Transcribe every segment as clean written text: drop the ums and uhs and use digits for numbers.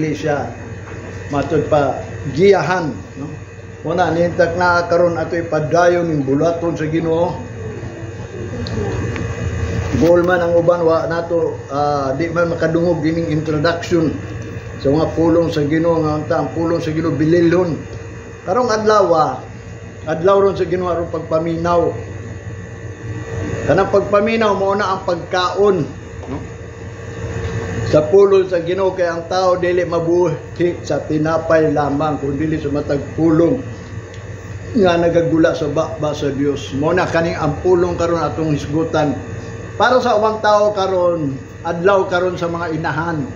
siya matod pa giyahan, no? Una nintak na karon ato ipadayon ning bulaton sa Ginoo. Goal man ang uban wa nato di man makadungog dining introduction sa mga pulong sa Ginoo nga unta ang pulong sa Ginoo bililhon. Karong adlaw ron sa Ginoo aron pagpaminaw. Kanang pagpaminaw mao na ang pagkaon, no? Sa pulong sa Ginoo kay ang tao dili mabuhi sa tinapay lamang kundi dili sa matag pulong nga nagagula sa bakba sa Dios. Mao na kaning ang pulong karon atong hisgutan para sa ubang tao karon, adlaw karon sa mga inahan.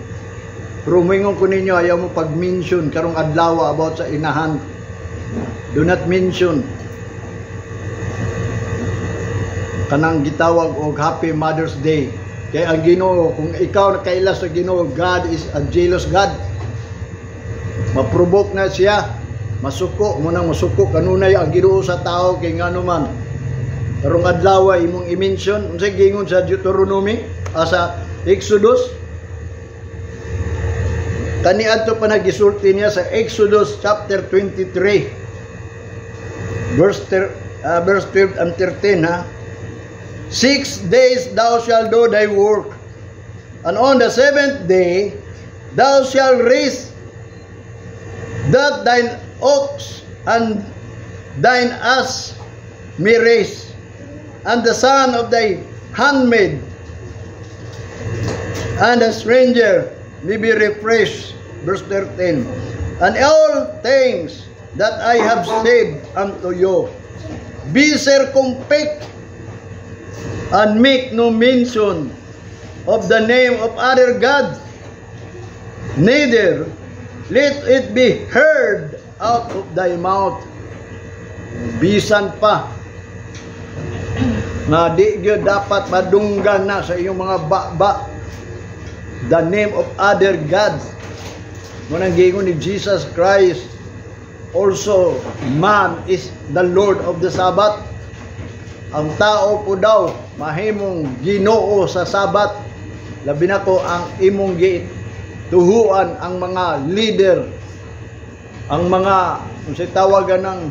Rumingon ko ninyo ayaw mo pag-mention karong adlaw about sa inahan. Do not mention kanang gitawag og Happy Mother's Day. Kaya ang Ginoo, kung ikaw nakaila sa Ginoo, God is a jealous God. Maprovoke na siya, masuko, munang masuko kanunay ang Ginoo sa tao kay ngano man. Karong adlaw imong i-mention unsay gingon sa Deuteronomy, sa Exodus. Kaniadto pa nagisulti niya sa Exodus chapter 23 verse 12 and 13 ha. 6 days thou shalt do thy work, and on the 7th day thou shalt rest, that thine ox and thine ass may rest, and the son of thy handmaid and the stranger may be refreshed. Verse 13. And all things that I have said unto you, be circumspect, and make no mention of the name of other gods, neither let it be heard out of thy mouth. Bisan pa na di gyud dapat madunggan na sa iyong mga bakba the name of other gods. Munang gingon ni Jesus Christ, also man is the Lord of the Sabbath. Ang tao po daw mahimong Ginoo sa Sabat. Labi na ko ang imong tuhuan ang mga leader, ang mga unsay tawagan ng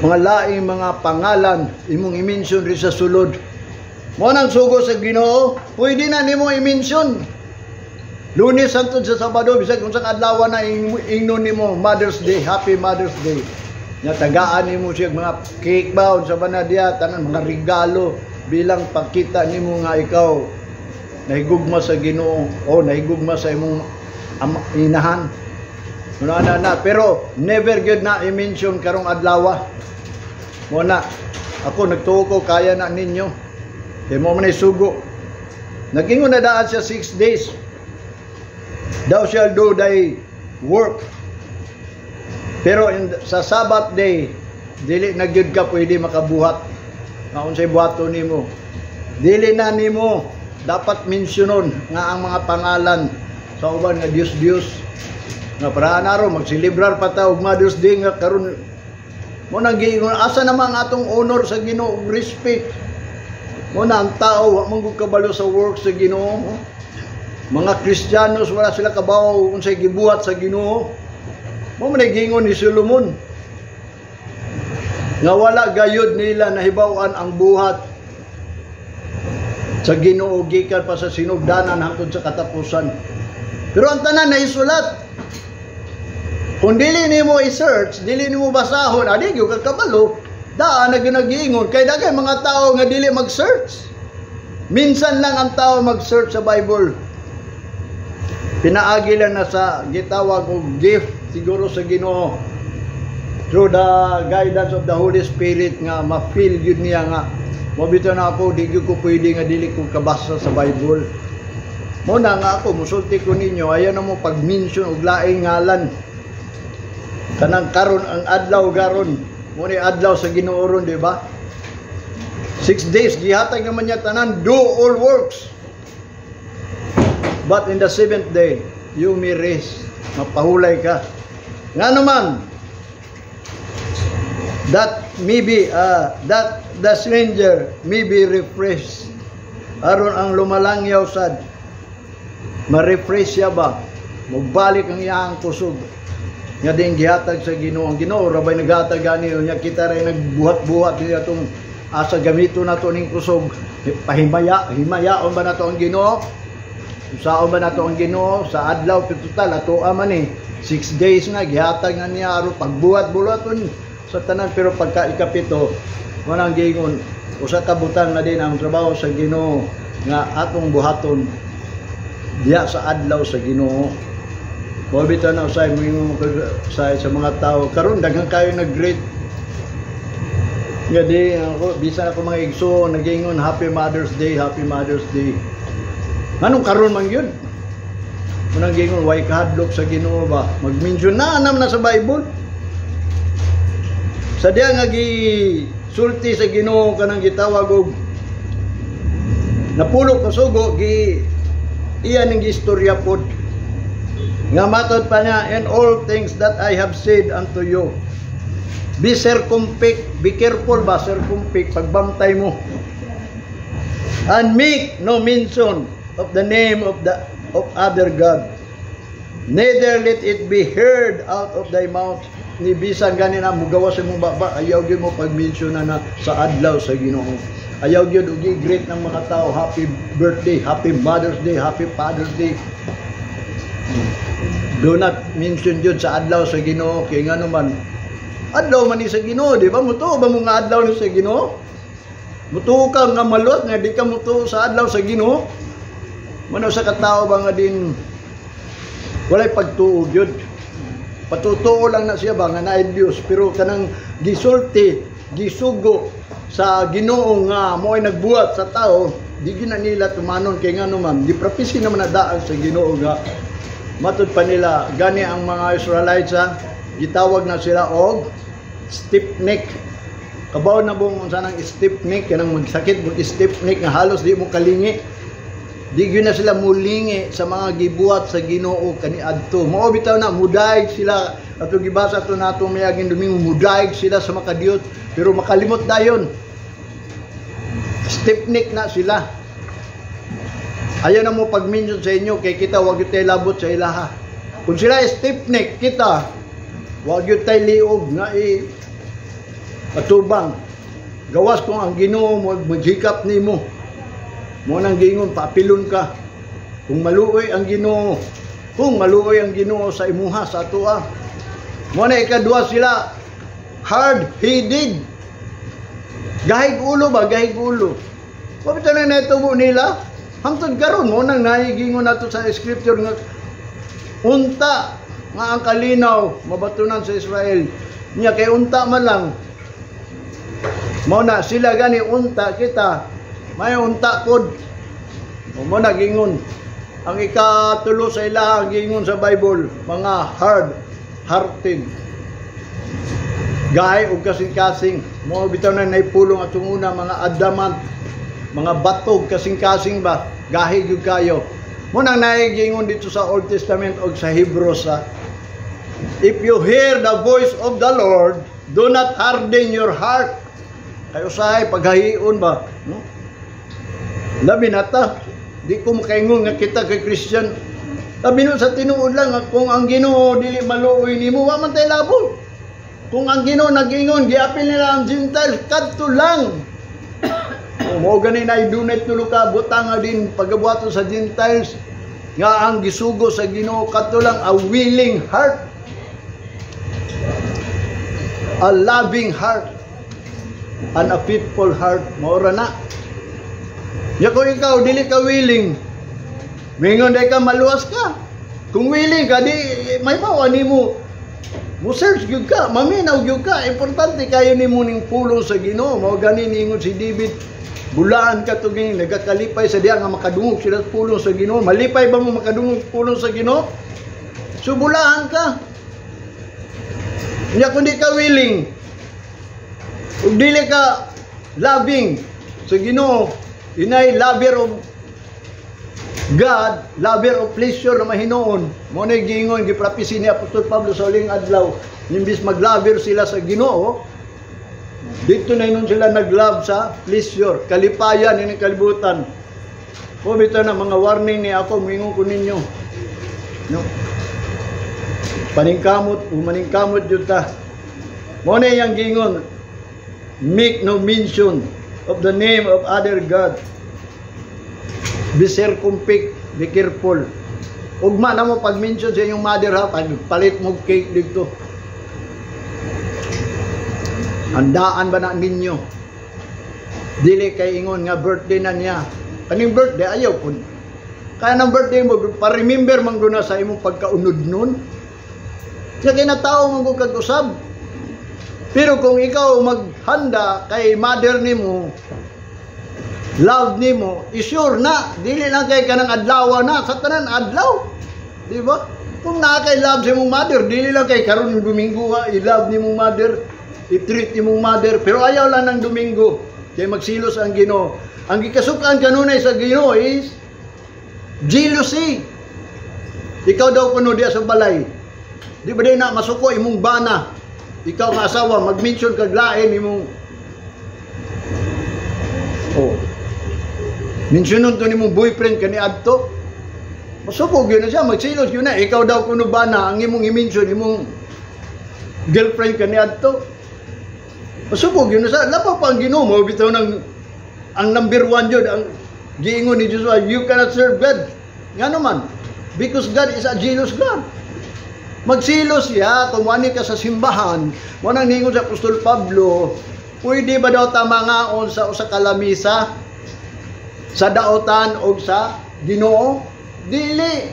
mga laing mga pangalan imong i-mention ri sa sulod. Mo nang sugo sa Ginoo, pwede na nimo i-mention. Lunes hangtod sa Sabado bisag unsang adlaw na ingnon nimo Mother's Day, Happy Mother's Day. Nya tagaan nimo siya mga cake bound sa banadya, tanan mga regalo bilang pagkita nimo nga ikaw nahigugma sa Ginoo o nahigugma sa imong inahan. Na pero never good na i-mention karong adlaw. Mo na ako nagtuo ko kaya na ninyo. Kay mo man sugo. Nagingon na daan siya 6 days. Thou shalt do thy work. Pero sa Sabbath day, dili na gyud ka pwede makabuhat. Nga unsay buhaton nimo. Dili na nimo dapat mensyonon nga ang mga pangalan sa uban nga Dios nga para naro magsilibrar pa ta og Mother's Day nga karon mo nang giingon asa naman atong honor sa Ginoo, respect. Mo na ang tao wa man gud kabalo sa work sa Ginoo. Mga Kristiyanos wala sila kabaw unsay gibuhat sa Ginoo. Mo man gingon ni Solomon nga wala gayud nila nahibaw-an ang buhat sa Ginoo gikan pa sa sinugdanan hangtod sa katapusan. Pero ang tanan naisulat. Kung dili nimo i-search, dili nimo basahon, adi gyud ka kabalo, daan na ginagingon kay dagay mga tao nga dili mag-search. Minsan lang ang tao mag-search sa Bible. Pinaagi lang na sa gitawag og gift siguro sa Ginoo through the guidance of the Holy Spirit nga ma-feel yun niya nga mabito na ako di ko pwede nga dili ko kabasa sa Bible. Muna nga ako musulti ko ninyo ayan na mo pag-mention og laing ngalan kanang karon ang adlaw garon mo ni adlaw sa Ginoo ron, di ba? 6 days gihatag naman niya tanan do all works. But in the 7th day, you may rest. Mapahulay ka. Nga naman, that maybe, that the stranger may be refreshed. Aron ang lumalangyaw sad, ma-refresh siya ba? Mubalik ang iyang kusog. Nga din gihatag sa Ginoo. Ang Ginoo rabay naghatag ani nya kita ray nagbuhat-buhat niya tong asa gamito nato ning kusog. Himayaon ba nato ang Ginoo? Usaon ba nato ang Ginoo sa adlaw total ato man 6 days na gihatag nga niya aron pagbuhat-buhaton sa tanan, pero pagka ikapito manang gingon usa ka butang na din ang trabaho sa Ginoo nga atong buhaton diya sa adlaw sa Ginoo. Mo bitaw na usay mo sa mga tao karon daghang kayo nag-greet nga di ako bisan ako mga igso nagingon Happy Mother's Day, Happy Mother's Day. Anong karon man yun? Munang gingon way kahadlok sa Ginoo ba? Mag-mention na anam na sa Bible. Sa diya nga sulti sa Ginoo kanang gitawag og napulo ka sugo iya ning istorya pod. Nga matod pa niya, in all things that I have said unto you, be circumspect, be careful ba, circumspect, pagbantay mo. And make no mention of the name of other God. Neither let it be heard out of thy mouth. Ni bisan ganin ang mugawas sa mong baba, ayaw gyud mo pag-mention na sa adlaw sa Ginoo. Ayaw gyud og greet ng mga tao, happy birthday, happy Mother's Day, happy Father's Day. Do not mention yun sa adlaw sa Ginoo kay ngano man adlaw man ni sa Ginoo, di ba? Mutuo ba mo nga adlaw ni sa Ginoo? Mutuo ka nga malot nga di ka mutuo sa adlaw sa Ginoo? Mano sa katao ba nga din walay pagtuo gyud? Patutuo lang na siya ba nga naay Dios, pero kanang gisulti, gisugo sa Ginoo nga mo'y nagbuhat sa tao, di gyud na nila tumanon kay ngano man di prophecy naman na daan sa Ginoo nga matod pa nila gani ang mga Israelites gitawag na sila og stiff neck. Kabaw na bung sanang stiff neck kanang magsakit mo stiff neck nga halos di mo kalingi. Di gyud na sila mulingi sa mga gibuhat sa Ginoo kaniadto. Mao bitaw na mudayeg sila atong gibasa to nato mayaging Domingo, mudayeg sila sa makadiyot pero makalimot dayon. Stiff neck na sila. Ayaw na mo pag-mention sa inyo kay kita wag yung tayo labot sa ilaha. Kung sila stiff neck kita wag yung tayo liog nga patubang. Gawas kung ang Ginoo mo maghikap nimo. Mo nang gingon papilon ka. Kung maluoy ang Ginoo, kung maluoy ang Ginoo sa imuha sa atoa. Mo na ikadua sila hard-headed. Gahig ulo ba, gahig ulo. Pabita na natubo nila. Hangtod karon mo nang naigingon nato sa scripture nga unta nga ang kalinaw mabatunan sa Israel nya kay unta man lang mo na sila gani unta kita may unta pod mo na gingon ang ikatulo sa ila gingon sa Bible mga hard-hearted gahay og kasing-kasing mo bitaw na naipulong atong una mga adamant mga batog kasing-kasing ba gahi gyud kayo mo nang naigingon dito sa Old Testament og sa Hebrews if you hear the voice of the Lord do not harden your heart kayo usahay paghahion ba no labi nata di ko makaingon nga kita kay Christian labi no sa tinuod lang kung ang Ginoo dili maluoy nimo wa man tay labot kung ang Ginoo nagingon giapil nila ang Gentiles kadto lang. Mo gani na idunay tulo ka butang din pagabuhaton sa Gentiles nga ang gisugo sa Ginoo kadto lang a willing heart, a loving heart, and a faithful heart. Maura na. Ya kung ikaw dili ka willing, mingon day ka maluwas ka. Kung willing ka di may mawa nimo. Mo search gyud ka, maminaw gyud ka. Importante kayo nimo ning pulong sa Ginoo. Mao gani ningon si David bulaan ka to gini nagakalipay sa diya nga makadungog sila sa pulong sa Ginoo. Malipay ba mo makadungog sa pulong sa Ginoo? So bulaan ka. Nya kung di ka willing, ug dili ka loving sa Ginoo, inay lover of God, lover of pleasure na mahinoon. Mo na gingon giprapisi ni Apostol Pablo sa uling adlaw, imbis maglover sila sa Ginoo, dito na inon sila naglove sa pleasure, kalipayan ini kalibutan. O bitaw na mga warning ni ako mingon ko ninyo. No. Paningkamot o maningkamot yun ta. Mo na yang gingon, make no mention of the name of other God. Be circumspect, be careful. Ugma na mo pag-mention sa inyong mother ha, pagpalit mo cake dito. Handaan ba na ninyo? Dili kay ingon nga birthday na niya. Kaning birthday, ayaw po. Kaya ng birthday mo, pa-remember man na sa imong pagkaunod nun. Kaya kinatao mong kag-usab. Pero kung ikaw maghanda kay mother ni mo, love ni mo, isure na, dili lang kay kanang adlaw na, sa tanan adlaw. Di ba? Kung na kay love si mong mother, dili lang kay karon ng Domingo ha, i-love ni mong mother, i-treat ni mong mother, pero ayaw lang ng Domingo. Kaya magsilos ang Ginoo. Ang gikasukan kanunay sa Ginoo is jealousy. Ikaw daw kuno diya sa balay. Di ba din na masuko imong bana? Ikaw nga asawa, mag-mention kag lain imong mentionon to nimong boyfriend kani adto. Masubog yun na siya, magsilos yun na. Ikaw daw kuno bana ang imong i-mention imong girlfriend kani adto. Masubog yun na siya. Lapa pa ang Ginoo mo bitaw ng ang number 1 yun, ang giingon ni Joshua, you cannot serve God. Nga naman, because God is a jealous God. Magsilos siya, tumani ka sa simbahan, mo nang ningon sa Apostol Pablo, pwede ba daw tamangaon sa usa ka lamisa, sa daotan o sa Ginoo? Dili.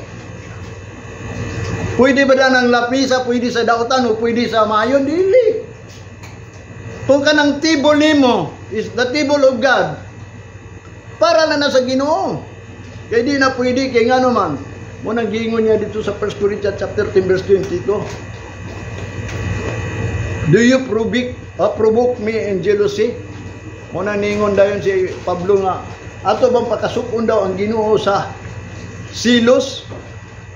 Pwede ba daw ng lapisa, pwede sa daotan o pwede sa mayon? Dili. Kung kanang table nimo is the table of God, para na nasa Ginoo. Kaya di na pwede, kaya nga naman, mo nang giingon niya dito sa 1 Corinthians chapter 10 verse 22. Do you provoke me in jealousy? Mo nang ningon dayon si Pablo nga, ato bang pakasupon daw ang Ginoo sa silos?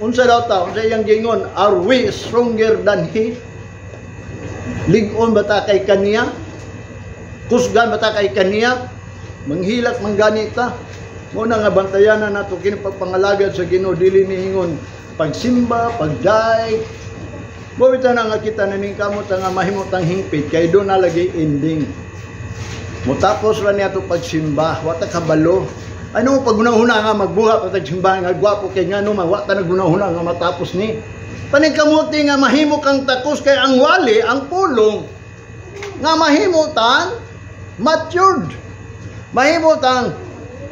Unsa daw ta? Unsa iyang gingon? Are we stronger than He? Ligon ba ta kay kaniya? Kusgan ba ta kay kaniya? Manghilak mangganita. Muna nga bantayan na nato kini pagpangalagad sa Ginoo, dili niingon pagsimba, pagday. Bawita na nga kita naning kamot nga mahimutang hingpit kay do na lagi ending. Mutapos ra niya to pagsimba, wa ta kabalo. Ano pag hunahuna nga magbuhat at simba nga gwapo kay ngano man wa ta nagunahuna nga matapos ni. Paningkamuti nga mahimo kang takos kay ang wali, ang pulong nga mahimutan matured. Mahimutang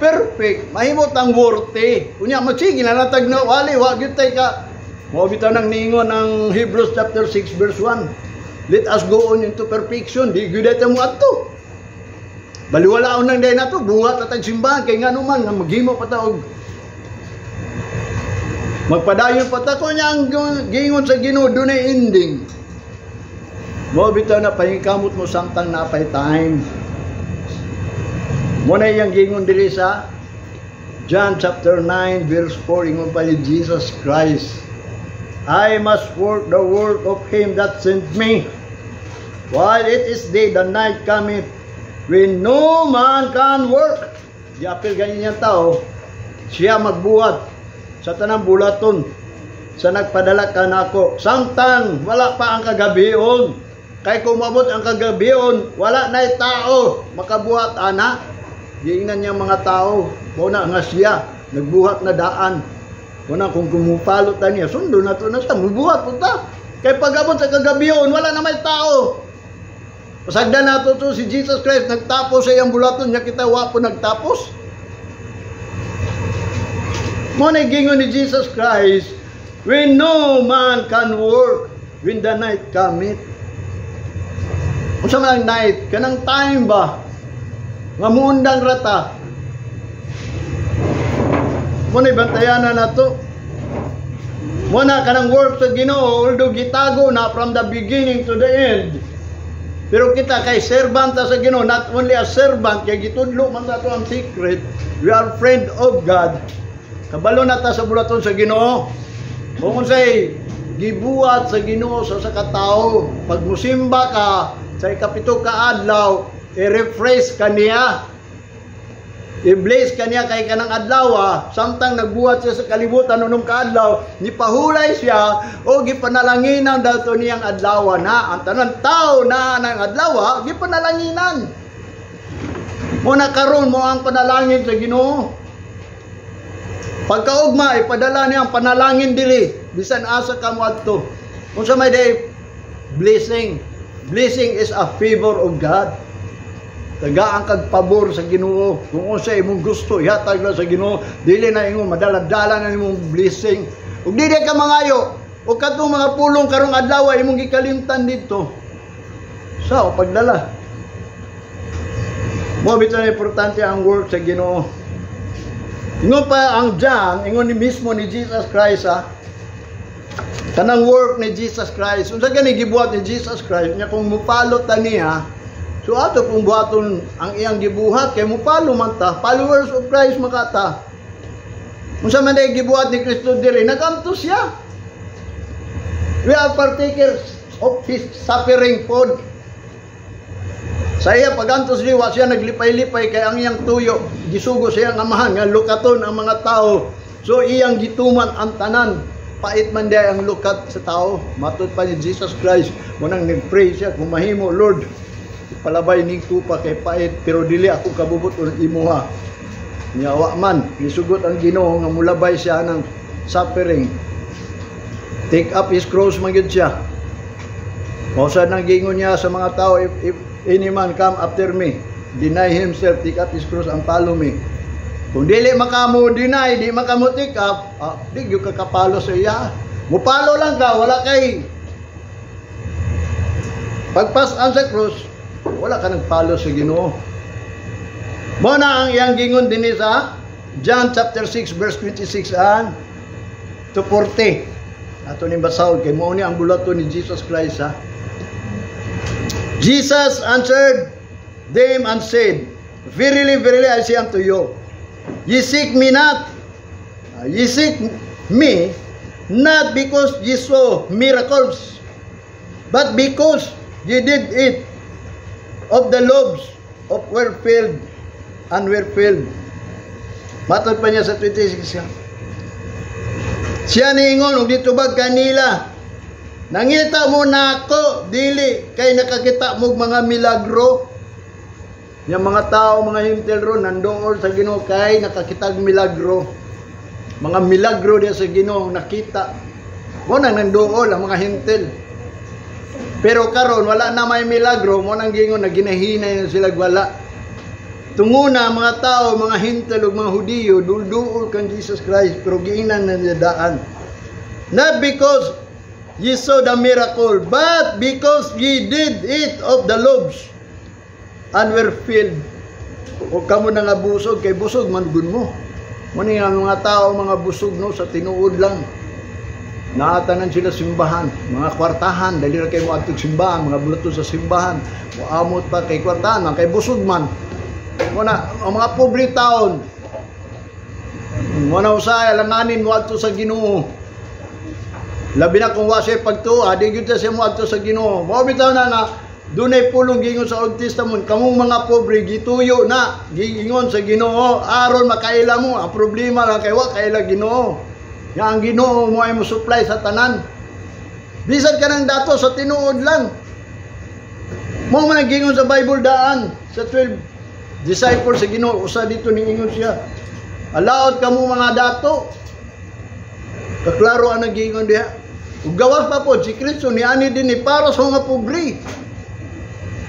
perfect, mahimutang worthy. Unya magsige na natag na wali, wa gyud tay ka. Mao bitaw nang ningon ang Hebrews chapter 6 verse 1. Let us go on into perfection. Di gyud ta mo adto. Baliwalaon nang day nato, buhat at simbahan kay ngano man nga maghimo pa ta og magpadayon pa ta ko nya ang gingon sa Ginoo dunay ending. Mao bitaw na pahingkamot mo samtang napay time. Muna yung gingon diri sa John chapter 9 verse 4, ingon pa ni Jesus Christ, I must work the work of Him that sent me. While it is day, the night cometh, when no man can work. Diapil ganyan yung tao, siya magbuhat sa tanang bulaton, sa nagpadala ka nako. Samtang wala pa ang kagabion, kay kumabot ang kagabion, wala na'y tao, makabuhat ana. Giingnan niya mga tao, muna nga siya, nagbuhat na daan. Muna kung kumupalot na niya, sundo na to na siya, mubuhat po ta. Kaya pag-abot sa kagabiyon, wala na may tao. Pasagda na to si Jesus Christ, nagtapos sa iyang bulaton, niya kita wapo nagtapos. Muna gingon ni Jesus Christ, when no man can work, when the night cometh. Kung sa mga night, kanang time ba? Nga muundang rata. Muna ibantayanan na to. Muna kanang work sa Ginoo, although gitago na from the beginning to the end. Pero kita kay servant sa Ginoo, not only a servant, kay gitudlo man nato ang secret, we are friend of God. Kabalo na ta sa bulaton sa Ginoo. Kung say gibuhat sa Ginoo sa katao, pag musimba ka sa ikapito ka adlaw, i-refresh ka niya. I-bless kaniya kay kanang adlaw, samtang nagbuhat siya sa kalibutan nung kaadlaw, nipahulay siya o gipanalanginan daw to niyang adlaw na ang tanan tao na nang adlaw gipanalanginan. Muna karon mo ang panalangin sa Ginoo. Pagkaugma ipadala niya ang panalangin dili bisan asa ka mo adto. Unsa may day blessing. Blessing is a favor of God. Tagaan kag pabor sa Ginoo. Kung unsa imong gusto ihatag na sa Ginoo, dili na imong madala-dala na imong blessing. Ug dili ka mangayo o kadtong mga pulong karong adlaw imong gikalimtan dito. Sa pagdala. Mo bitaw importante ang work sa Ginoo. Ingon pa ang John, ingon ni mismo ni Jesus Christ kanang work ni Jesus Christ. Unsa gani gibuhat ni Jesus Christ? Nya kung mupalot ta niya, so ato kung buhaton ang iyang gibuhat kay mupalo man ta, followers of Christ makata. Unsa man day gibuhat ni Kristo diri, nagantos siya. We are partakers of His suffering pod. Sa iya pagantos diwa siya naglipay-lipay kay ang iyang tuyo gisugo sa iyang amahan nga lukaton ang mga tao. So iyang gituman ang tanan. Pait man day ang lukat sa tao. Matud pa ni Jesus Christ mo nang nagpray siya kung mahimo Lord palabay ning tupa kay pait pero dili ako kabubuton imuha. Nyawa man gisugot ang Ginoo nga mulabay siya ng suffering. Take up his cross man gyud siya. Mausa nang gingon niya sa mga tao, if any man come after me, deny himself, take up his cross and follow me. Kung dili makamo deny, di makamo take up, di gyud ka kapalo sa iya. Mupalo lang ka, wala kay pagpasan sa cross, wala ka nagpalo sa Ginoo. Mo na ang iyang gingon dinhi sa John chapter 6 verse 26 to 40. Ato ni basahon kay mo ni ang bulaton ni Jesus Christ Jesus answered them and said, Verily, verily, I say unto you, ye seek me not, ye seek me not because ye saw miracles, but because ye did eat of the loaves of were filled and were filled. Matod pa niya sa 26. Siya niingon, ug ditubag kanila, nangita mo na ako, dili, kay nakakita mo mga milagro. Yung mga tao, mga hintil ron, nandoon sa Ginoo kay nakakitag milagro. Mga milagro diya sa Ginoo, nakita. Mo nang nandoon ang mga hintil. Pero karon wala na may milagro, mo nang gingon na ginahinay na sila wala. Tunguna mga tao, mga hintil ug mga Hudiyo, dulduol kan Jesus Christ, pero giinan na niya daan. Not because ye saw the miracle, but because ye did eat of the loaves and were filled. O kamo na nga busog, kay busog man gun mo. Muni ang mga tao, mga busog no, sa tinuod lang. Naatanan sila simbahan, mga kwartahan, dali ra kay mo adtog simbahan, mga bulato sa simbahan, moamot pa kay kwartahan, kay busog man. Muna, ang mga pobre taon, muna usay, alanganin mo adto sa Ginoo. Labi na kung wasay pagtuwa, di gyud siya mo adto sa Ginoo. Mao bitaw na dunay pulong gingon sa Old Testament, kamong mga pobre gituyo na gingon sa Ginoo aron makaila mo. Ang problema lang kay wa kaila Ginoo. Nga ang Ginoo mo ay mo supply sa tanan. Bisan ka nang dato sa tinuod lang. Mo man gingon sa Bible daan sa 12 disciples sa Ginoo, usa dito ning ingon siya. Alaot kamo mga dato. Kaklaro ang nagingon diha. Ug gawas pa po si Kristo ni ani din ni para sa mga pobre.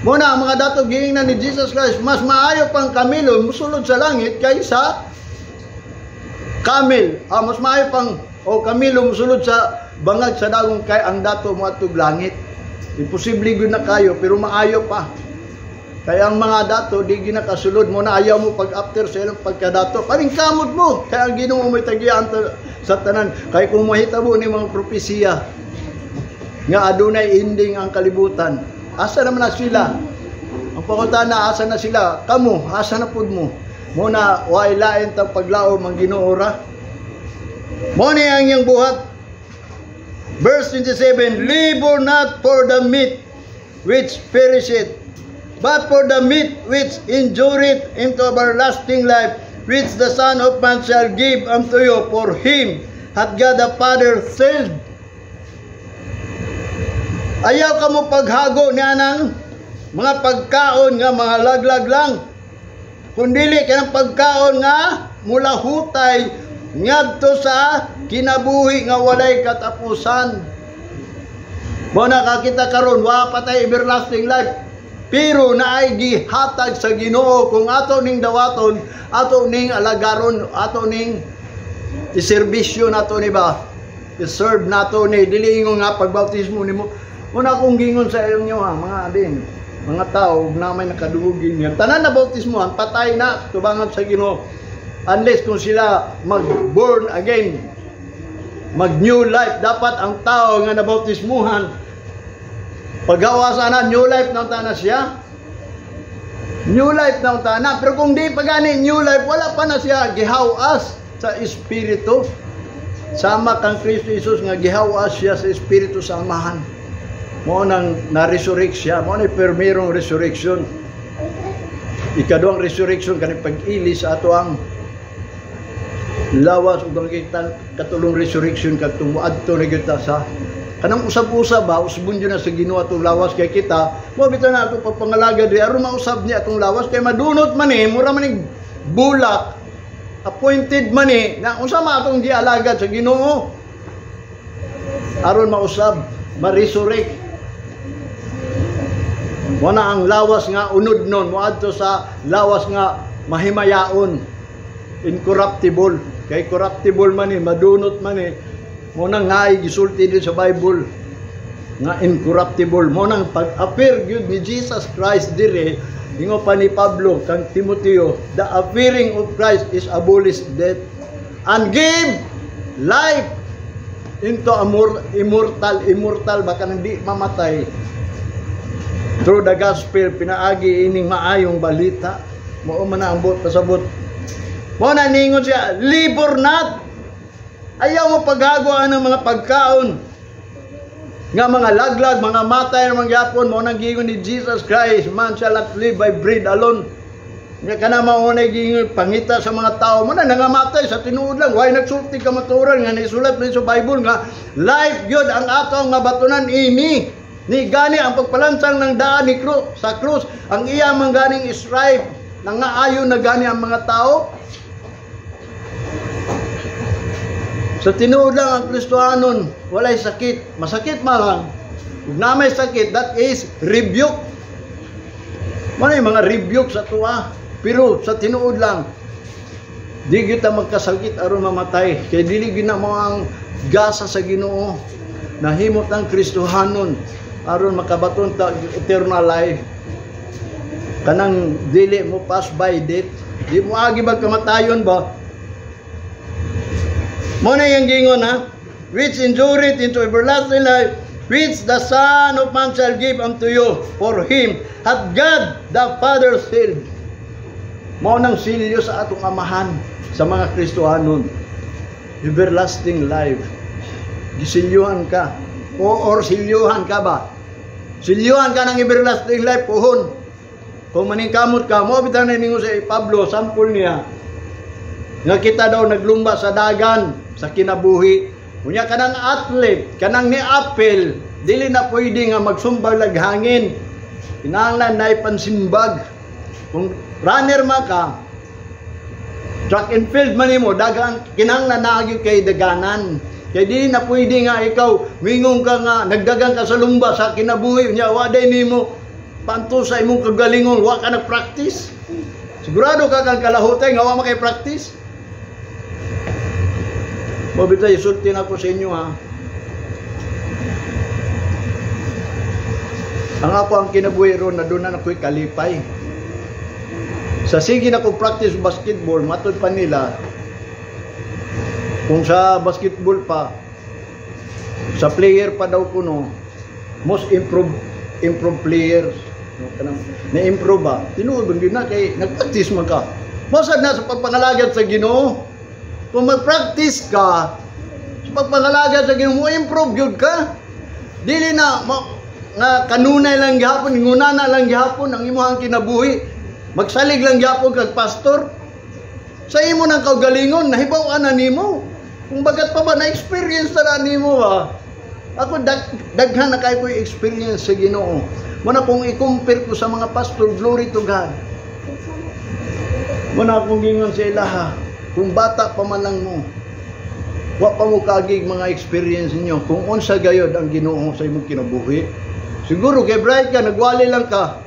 Muna ang mga dato giingnan ni Jesus Christ, mas maayo pang kamelo musulod sa langit kaysa camel. Mas maayo pang kamelo musulod sa bangag sa dagong kay ang dato mo atog langit. Imposible gyud na kayo pero maayo pa. Kaya ang mga dato di ginakasulod mo na ayaw mo pag after sa ilang pagkadato. Paring kamot mo. Kaya ang Ginoo may tagian sa tanan. Kaya kung mahitabo ni mga propesiya nga adunay ending ang kalibutan. Asa naman na sila? Ang pangutan na asa na sila? Kamu, asa na pud mo? Muna way lain tang paglaom ang Ginoo ra. Mo ni ang iyang buhat. Verse 27, labor not for the meat which perisheth, but for the meat which endureth into everlasting life, which the Son of Man shall give unto you, for him hath God the Father sealed. Ayaw ka mo paghago niya ng mga pagkaon nga mga laglag lang, kundili ka ng pagkaon nga mula hutay ngadto sa kinabuhi nga walay katapusan. Mo nakakita karon wa patay everlasting life, pero naay gihatag sa Ginoo kung ato ning dawaton, ato ning alagaron, ato ning iserbisyo nato ni ba, i-serve nato ni dili ingon nga pagbautismo nimo. Una kong gingon sa inyo ha, mga adin, mga tao na may nakadugin niya, tanan na bautismohan patay na tubangan sa Ginoo, unless kung sila mag-born again, mag-new life. Dapat ang tao nga nabautismuhan, paghawasan na new life ng tanan siya, new life ng tanan. Pero kung di pa gani new life, wala pa na siya gihawas sa Espiritu. Sama kang Kristo Jesus nga gihawas siya sa Espiritu sa Amahan. Mo nang na-resurrect siya, mo na permirong resurrection. Ikaduhang resurrection kani pag-ili sa ato ang lawas ug kita katulong resurrection kadtong adto na kita sa kanang usab-usab ba usbon jud na sa Ginoo atong lawas kay kita mo bitaw na ato pagpangalaga di aron mausab niya atong lawas kay madunot man mura man bulak appointed man na unsa man atong gialagad sa Ginoo aron mausab ma-resurrect mo na ang lawas nga unod nun mo adto sa lawas nga mahimayaon, incorruptible. Kay corruptible man madunot man mo nang nga gisulti din sa Bible nga incorruptible. Mo nang pag-appear gyud ni Jesus Christ dire, ingo pa ni Pablo kang Timoteo, the appearing of Christ is abolish death and give life into immortal baka hindi mamatay through the gospel. Pinaagi ining maayong balita. Mao man ang buot pasabot. Mo na ningon siya, libor not. Ayaw mo paghagwaan ng mga pagkaon nga mga laglag, mga matay ng mga yapon. Mo nang gingon ni Jesus Christ, man shall not live by bread alone. Nga ka na maunay gingon pangita sa mga tao. Mo na nangamatay sa tinuod lang. Why nagsulti ka maturan nga nisulat rin sa Bible nga life yun ang ato nga batunan ini. Ni gani ang pagpalansang ng daan ni sa krus. Ang iya man ganing strife. Nangaayo na gani ang mga tao. Sa tinuod lang ang Kristohanon, walay sakit. Masakit man lang. Kung na may sakit, that is rebuke. May mga rebuke sa tuwa. Pero sa tinuod lang, di kita magkasakit aron mamatay. Kaya dili gina mo ang gasa sa Ginoo. Nahimot ang Kristohanon aron makabaton ta eternal life. Kanang dili mo pass by death. Di mo agi magkamatayon ba? Muna yung gingon ha, which endureth into everlasting life, which the Son of Man shall give unto you, for him hath God the Father sealed. Maunang silyo sa atong amahan sa mga Kristohanon, everlasting life. Gisilyuhan ka or silyuhan ka ba? Silyuhan ka ng everlasting life pohon. Kung maningkamot ka, mo bitan na ningo sa Pablo, sample niya nga kita daw naglumba sa dagan sa kinabuhi. Unya kanang athlete, kanang ni apel, dili na pwede nga magsumbag laghangin. Kinahanglan na ipansimbag. Kung runner man ka, track and field man mo, dagan kinahanglan na agi kay daganan. Kaya dili na pwede nga ikaw mingong ka nga nagdagan ka sa lumba sa kinabuhi. Unya wa day nimo panto sa imong kagalingon, wa ka nag-practice. Sigurado ka kang kalahutay nga wa makay-practice. Mabita, isulti na ko sa inyo ha. Ang ako ang kinabuhi ron na doon na ako'y kalipay. Sa sige na ko practice basketball, matod pa nila. Kung sa basketball pa, sa player pa daw ko no, most improved players. Na-improve ba? Tinuod yun na kay nag-practice mo ka. Masad na sa pagpangalagad sa Ginoo. Kung mag-practice ka, sa pagpangalagad sa Ginoo, mo improve yun ka. Dili na, nga kanunay lang gihapon, ngunana lang gihapon, ang imuhang kinabuhi. Magsalig lang gihapon kag pastor. Sa imo ng kaugalingon, nahibaw na nimo. Kung bagat pa ba, na-experience na nimo ba? Ako, daghan na kayo ko experience sa Ginoo. Muna kung i-compare ko sa mga pastor, glory to God. Muna kung gingon sa ilaha, kung bata pa man lang mo, wa pa mo kagig mga experience niyo kung unsa gayod ang Ginoo sa imong kinabuhi. Siguro kay bright ka, nagwali lang ka.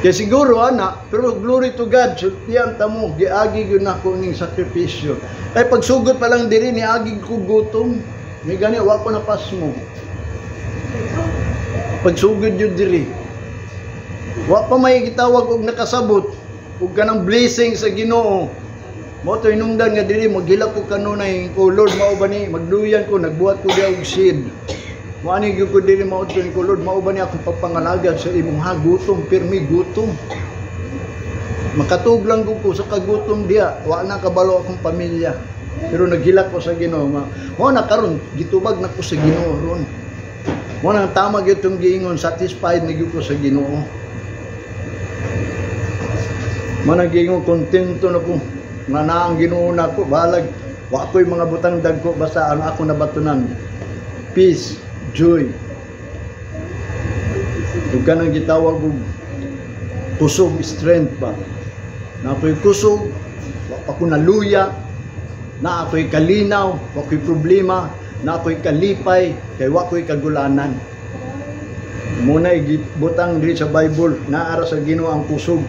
Kaya siguro ana, pero glory to God, sultihan ta mo, giagi gyud nako ning sakripisyo. Ay pagsugod pa lang diri ni agi ko gutom. May gani wa ko na pas mo. Pagsugod yun diri. Wa pa may gitawag og nakasabot ug kanang blessing sa Ginoo. Mo to inungdan nga diri maghilak ko kanunay ko Lord mao ba ni magduyan ko nagbuhat ko diha og seed. Mo ani gyud ko diri mao to ni ko Lord mao ba ni akong pagpangalagad sa imong gutom pirmi gutom. Makatug lang ko sa kagutom diha wa na kabalo akong pamilya. Pero naghilak ko sa Ginoo mo na karon gitubag na ko sa Ginoo ron. Mo nang tama gyud tong giingon satisfied na gyud ko sa Ginoo. Mo nang giingon kontento na ko. Nga na ang Ginoo nako balag wa ko'y mga butang dagko basta ang ako nabatunan peace, joy. Ug kanang gitawag og kusog strength ba. Na ako'y kusog, wa pa ko naluya, na ako'y kalinaw, wa ko'y problema, na ako'y kalipay, kay wa ko'y kagulanan. Muna butang diri sa Bible na ara sa Ginoo ang kusog.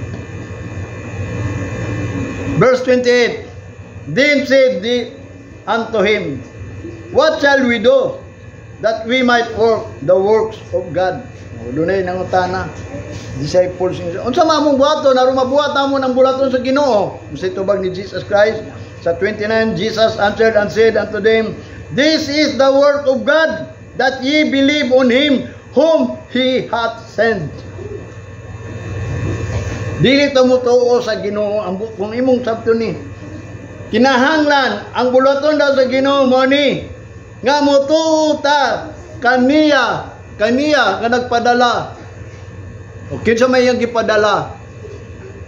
Verse 28, Then said they unto him, What shall we do, that we might work the works of God? Dunay nangutana, disciples, unsa mamong buhaton, aron mabuhat namo ng bulaton sa Ginoo? Sa tubag ni Jesus Christ, sa 29, Jesus answered and said unto them, This is the work of God, that ye believe on Him whom He hath sent. Dili ta mo tuo sa Ginoo ang kung imong sabto ni. Kinahanglan ang bulaton daw sa Ginoo mo ni nga motuo ta kaniya nga nagpadala. O kinsa may yang gipadala?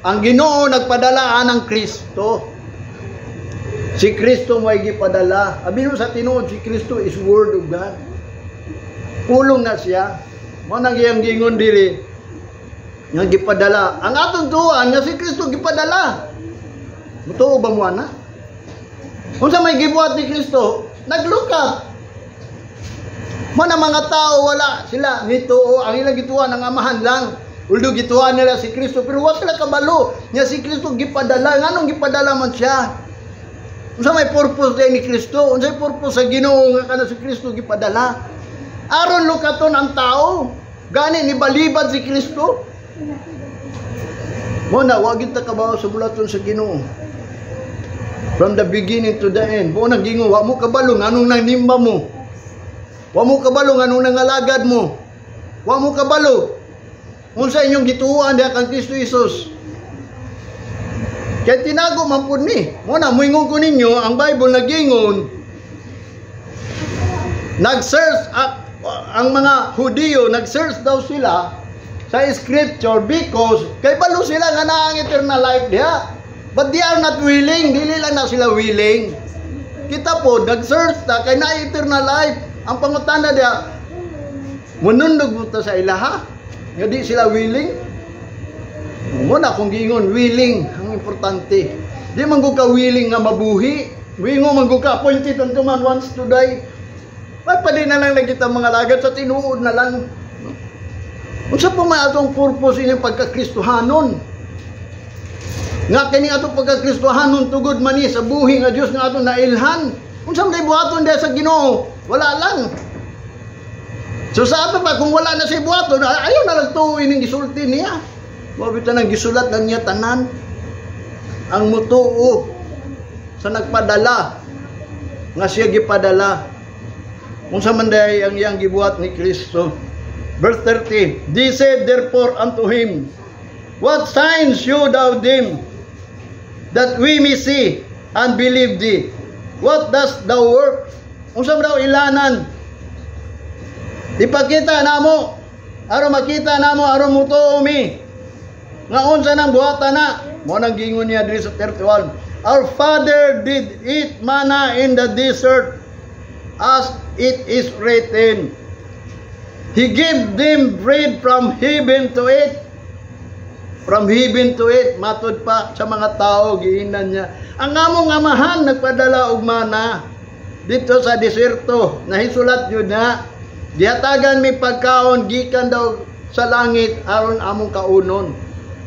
Ang Ginoo nagpadala anang Kristo. Si Kristo may gipadala. Abi mo sa tinuod si Kristo is word of God. Pulong na siya. Mo nang iyang gingon diri nga gipadala. Ang atong tuwan nga si Kristo gipadala. Mutuo ba mo ana? Unsa may gibuhat ni Kristo? Naglukat. Mo na mga tao wala sila nituo ang ilang gituan ang amahan lang. Uldo gituan nila si Kristo pero wa sila kabalo nga si Kristo gipadala. Nganong gipadala man siya? Unsa may purpose day ni Kristo? Unsa may purpose sa Ginoo nga kana si Kristo gipadala? Aron lukaton ang tao. Gani ni balibad si Kristo. Muna, wag kita kabaw sa bulaton sa Ginoo. From the beginning to the end. Muna, gingo, wag mo kabalo anong nanimba mo. Wag mo kabalo anong nangalagad mo. Wag mo kabalo unsa inyong gituuan diha kang Kristo Jesus. Kaya tinago man pud ni. Muna, muingon ko ninyo, ang Bible nagingon, nag-search ang mga Hudiyo, nag-search daw sila sa scripture because kay balo sila nga na ang eternal life diha. But they are not willing, dili lang na sila willing. Kita po nag-search ta kay na eternal life. Ang pangutana diha, munundog mo ta sa ilaha. Nga di sila willing. Muna kung gingon willing ang importante. Di man ka willing nga mabuhi. Wingo man ka appointed unto man once to die. Ay pa din na lang kita mga lagad sa tinuod na lang. Unsa pa may atong purpose ining pagka-Kristohanon? Nga kini atong pagka-Kristohanon tugod man ni sa buhi nga Dios nga atong nailhan. Unsa may buhaton diha sa Ginoo? Wala lang. So sa ato pa kung wala na siya buhaton, ayaw na lang tuo ining gisulti niya. Mabitan ang gisulat na niya tanan. Ang mutuo sa nagpadala nga siya gipadala. Unsa man day ang iyang gibuhat ni Kristo. Verse 30, They said therefore unto him, What signs show thou them, that we may see and believe thee? What dost thou work? Unsa daw ilanan? Ipakita namo, aron makita namo, aron mutuo mi nga unsa nang buhatan na. Mo nang gingon niya diri sa 31. Our father did eat manna in the desert, as it is written, He gave them bread from heaven to eat. From heaven to eat. Matod pa sa mga tao, giinan niya. Ang among amahan nagpadala og mana dito sa desierto. Nahisulat yun na. Dihatagan mi pagkaon gikan daw sa langit aron among kaunon.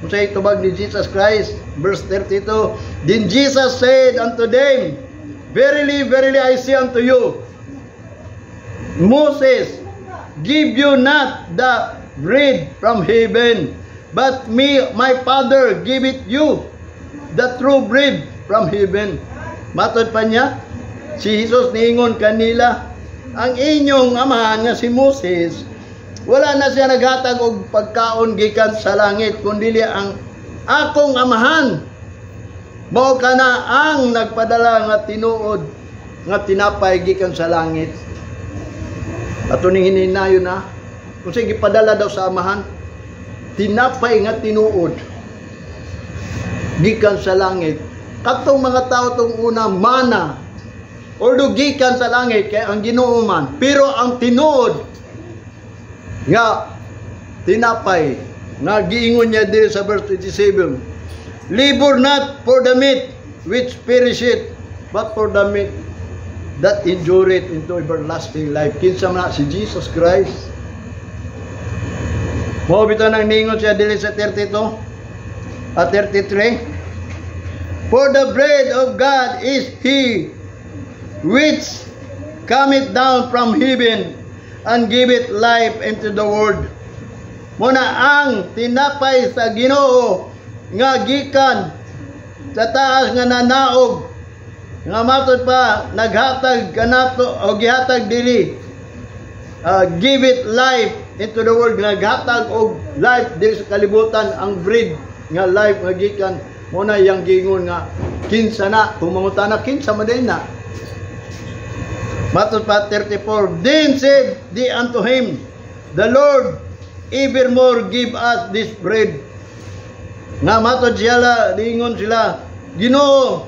Kung sa itubag ni Jesus Christ, verse 32. Then Jesus said unto them, Verily, verily I say unto you, Moses give you not the bread from heaven, but me, my Father, give it you, the true bread from heaven. Matod pa niya, si Jesus niingon kanila, ang inyong amahan nga si Moses, wala na siya naghatag og pagkaon gikan sa langit, kundi ang akong amahan. Mao kana ang nagpadala nga tinuod nga tinapay gikan sa langit. Ato ning hininayon na, kung sige padala daw sa amahan, tinapay nga tinuod gikan sa langit. Katong mga tao tong una mana or gikan sa langit kay ang Ginoo man, pero ang tinuod nga tinapay nga giingon niya diri sa verse 27, labor not for the meat which perisheth, but for the meat that endureth into everlasting life. Kinsa man si Jesus Christ. Mo bitaw nang ningon siya dili sa 32 at 33. For the bread of God is He which cometh down from heaven and giveth life into the world. Muna ang tinapay sa Ginoo nga gikan sa taas nga nanaog, nga matod pa naghatag kanato o gihatag diri, give it life into the world, naghatag og life diri sa kalibutan. Ang bread nga life nga gikan muna yang gingon nga kinsa na, kung mangutana kinsa man din na. Matod pa 34, then said they unto him, the Lord evermore give us this bread. Nga matod sila, lingon sila, Ginoo,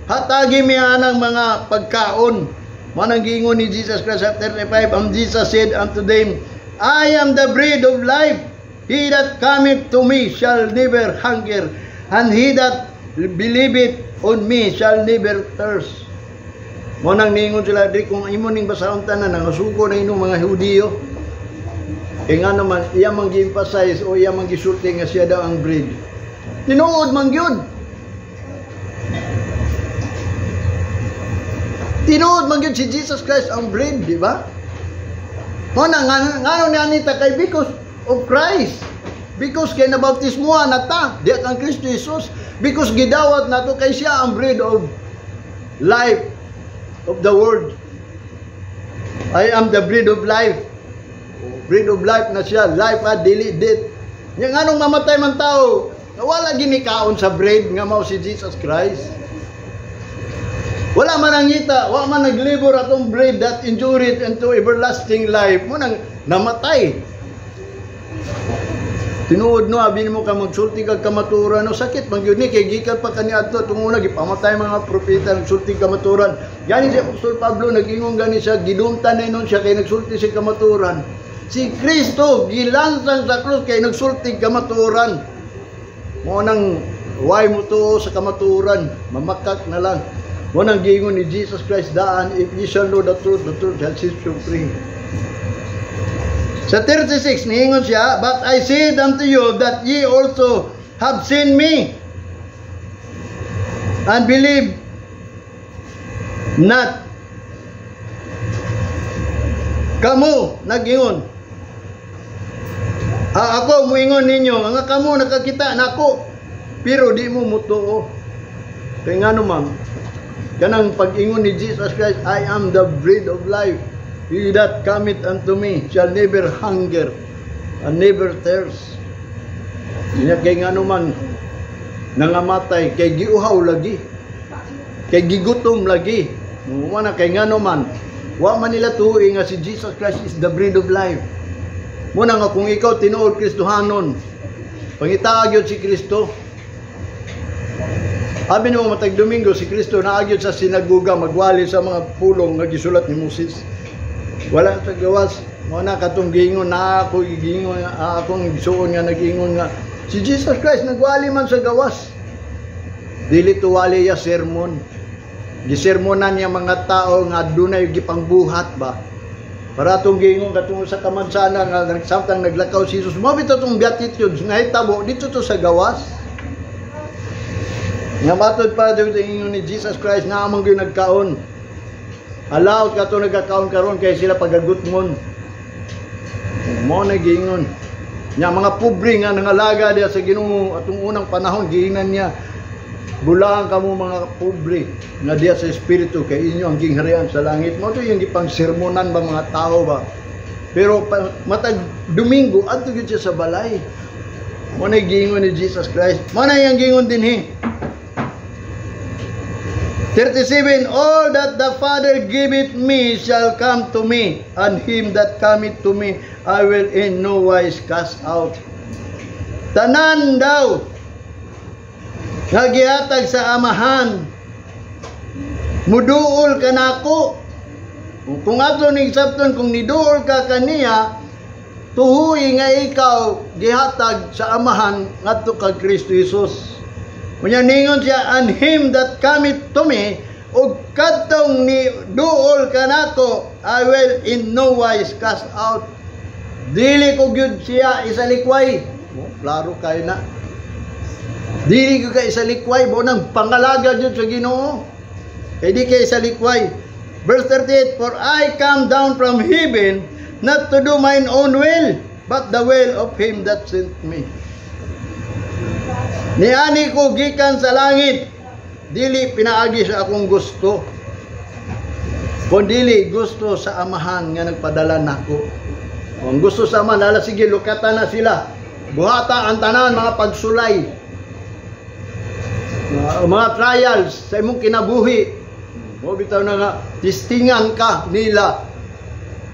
hatagi mi anang mga pagkaon. Manang gingon ni Jesus Christ at 35, and Jesus said unto them, I am the bread of life. He that cometh to me shall never hunger, and he that believeth on me shall never thirst. Manang ningon sila, di kung imo ning basahon tanan nga suko na inyong mga Hudiyo. E nga naman, iya mang gi-emphasize o iya mang gisulti nga siya daw ang bread. Tinuod man gyud. Tinuod man gyud si Jesus Christ ang bread, di ba? Mo na ngano ni anita kay because of Christ. Because kay nabautismuhan nata, di ang Kristo Jesus. Because gidawat nato kay siya ang bread of life of the world. I am the bread of life. Bread of life na siya, life at daily death. Yang anong mamatay man tao, wala ginikaon sa bread nga mao si Jesus Christ. Wala man nangita, wala man naglibor atong bread that endureth into everlasting life. Mo nang namatay. Tinuod no, abin mo ka magsulti kag kamaturan, no sakit man gyud ni kay gikan pa kaniadto tunguna gipamatay mga propeta nagsulti kamaturan. Gani si Apostol Pablo nagingon gani siya, gidumtan na nun siya kay nagsulti si kamaturan. Si Kristo gilansang sa krus kay nagsulti kamaturan. Mo nang why mo to sa kamaturan, mamakak na lang. Mo nang giingon ni Jesus Christ daan, if ye shall know the truth shall set you free. Sa 36, niingon siya, but I said unto you that ye also have seen me, and believe not. Kamu, nagingon. Ako, muingon ninyo, nga kamu nakakita na ako, pero di mo mutuo. Kaya nga naman, kanang pag-ingon ni Jesus Christ, I am the bread of life. He that cometh unto me shall never hunger and never thirst. Kaya nga naman, nangamatay, kay giuhaw lagi, kay gigutom lagi. Muna kay nga naman, wa man nila tuwi nga si Jesus Christ is the bread of life. Muna nga kung ikaw tinuod Kristohanon, pangitaag yun si Kristo, Abi nimo matag Domingo si Kristo naagyon sa sinaguga magwali sa mga pulong nga gisulat ni Moses. Wala sa gawas. Mo na katong gingon na ako gingon akong igsuon nga nagingon nga si Jesus Christ nagwali man sa gawas. Dili tuwali ya sermon. Gisermonan niya mga tao nga dunay gipangbuhat ba. Para tong gingon katong sa kamansana nga samtang naglakaw si Jesus. Mo bitaw tong beatitudes nga hitabo dito to sa gawas. Nga matod pa dito ingon ni Jesus Christ na among gyud nagkaon. Alaw ka to nagkakaon karon kay sila pagagutmon. Mo na gingon. Nya mga pobre nga nangalaga diya sa Ginoo atong unang panahon giingnan niya. Bulaan kamo mga pobre nga diya sa espiritu kay inyo ang gingharian sa langit. Mo to yung gipang sermonan ba mga tao ba. Pero matag Domingo adto gyud siya sa balay. Mo na gingon ni Jesus Christ. Mo na yang gingon dinhi. 37 All that the Father giveth me shall come to me, and him that cometh to me I will in no wise cast out. Tanan daw nga gihatag sa amahan muduol ka nako. Kung ato ning sabton kung niduol ka kaniya tuhuy nga ikaw gihatag sa amahan ngadto kag Kristo Jesus. Unya ningon siya, and him that cometh to me, ug kadtong ni duol ka nako, I will in no wise cast out. Dili ko gyud siya isalikway. Klaro kay na. Dili ko kay isalikway, bo nang pangalaga gyud sa Ginoo. Kay di kay isalikway. Verse 38, for I come down from heaven not to do mine own will, but the will of him that sent me. Niani ko gikan sa langit, dili pinaagi sa akong gusto, kundi gusto sa amahan nga nagpadala nako. Ang gusto sa amahan, lala sige lukatan na sila, buhata ang tanan mga pagsulay, mga trials sa imong kinabuhi. Mo bitaw na nga tistingan ka nila,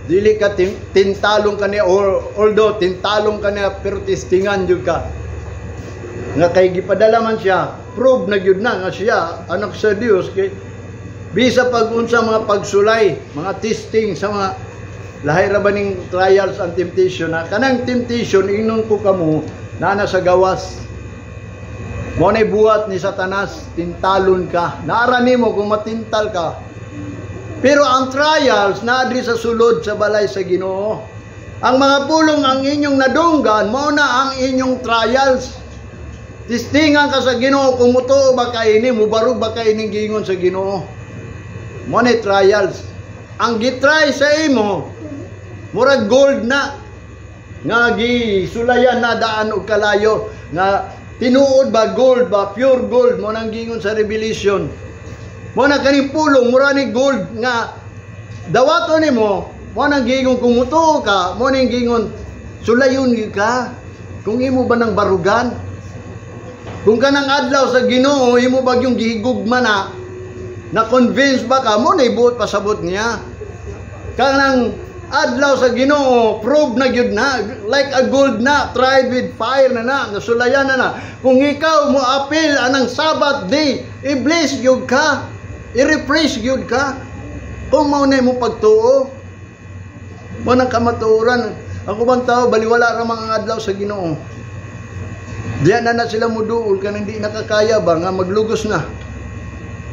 dili ka tintalong ka niya, although tintalong ka niya pero tistingan jud ka. Nga kay gipadala man siya, prove na gyud na nga siya anak sa Dios kay bisa pag-unsa mga pagsulay, mga testing sa mga lahi ra ba ning trials and temptation na kanang temptation ingnon ko kamo na sa gawas. Mo nay buhat ni Satanas, tintalon ka. Naara nimo kung matintal ka. Pero ang trials na adri sa sulod sa balay sa Ginoo. Ang mga pulong ang inyong nadunggan, mao na ang inyong trials. Tistingan ka sa Ginoo kung mutuo ba kay ini, mubarog ba kay ining giingon sa Ginoo. Mo ni trials. Ang gitry sa imo murag gold na nga gisulayan na daan og kalayo nga tinuod ba gold ba pure gold mo nang giingon sa Revelation. Mo na kaning pulong mura ni gold nga dawato nimo mo nang giingon kung mutuo ka mo ning giingon sulayon ka kung imo ba nang barugan. Kung kanang adlaw sa Ginoo imo bagyong gihigugma na convince ba ka mo na ibuot pasabot niya. Kanang adlaw sa Ginoo prove na gyud na like a gold na tried with fire na nasulayan na. Kung ikaw mo appeal anang Sabbath day i-bless gyud ka, i-refresh gyud ka. Kung mao na mo pagtuo mo nang kamatuoran ang ubang tao baliwala ra mga adlaw sa Ginoo. Diyan na sila muduol kanang di nakakaya ba nga maglugos na.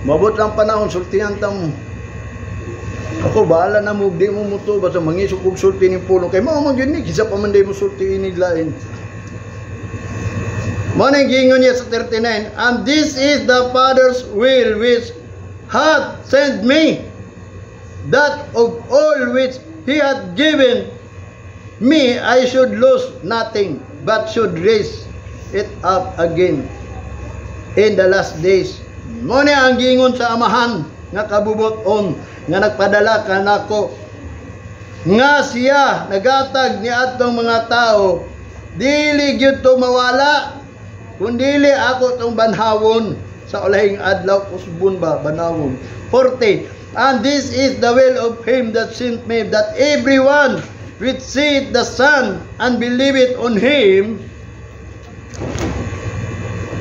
Mabot lang panahon sultihan ta mo. Ako bahala na mo di mo muto basta mangisok og sulti ning puno kay mao man gyud ni kisa pa man day mo sulti inig lain. Mo nang gingon niya sa 39, and this is the Father's will which hath sent me, that of all which he hath given me I should lose nothing, but should raise it up again in the last days. Mo ni ang gingon sa amahan nga kabubuton nga nagpadala kanako nga siya nagatag ni atong mga tao dili gyud to mawala kundili ako tong banhawon sa ulahing adlaw usbon ba banhawon. 40 And this is the will of him that sent me, that everyone which seeth the Son and believeth on him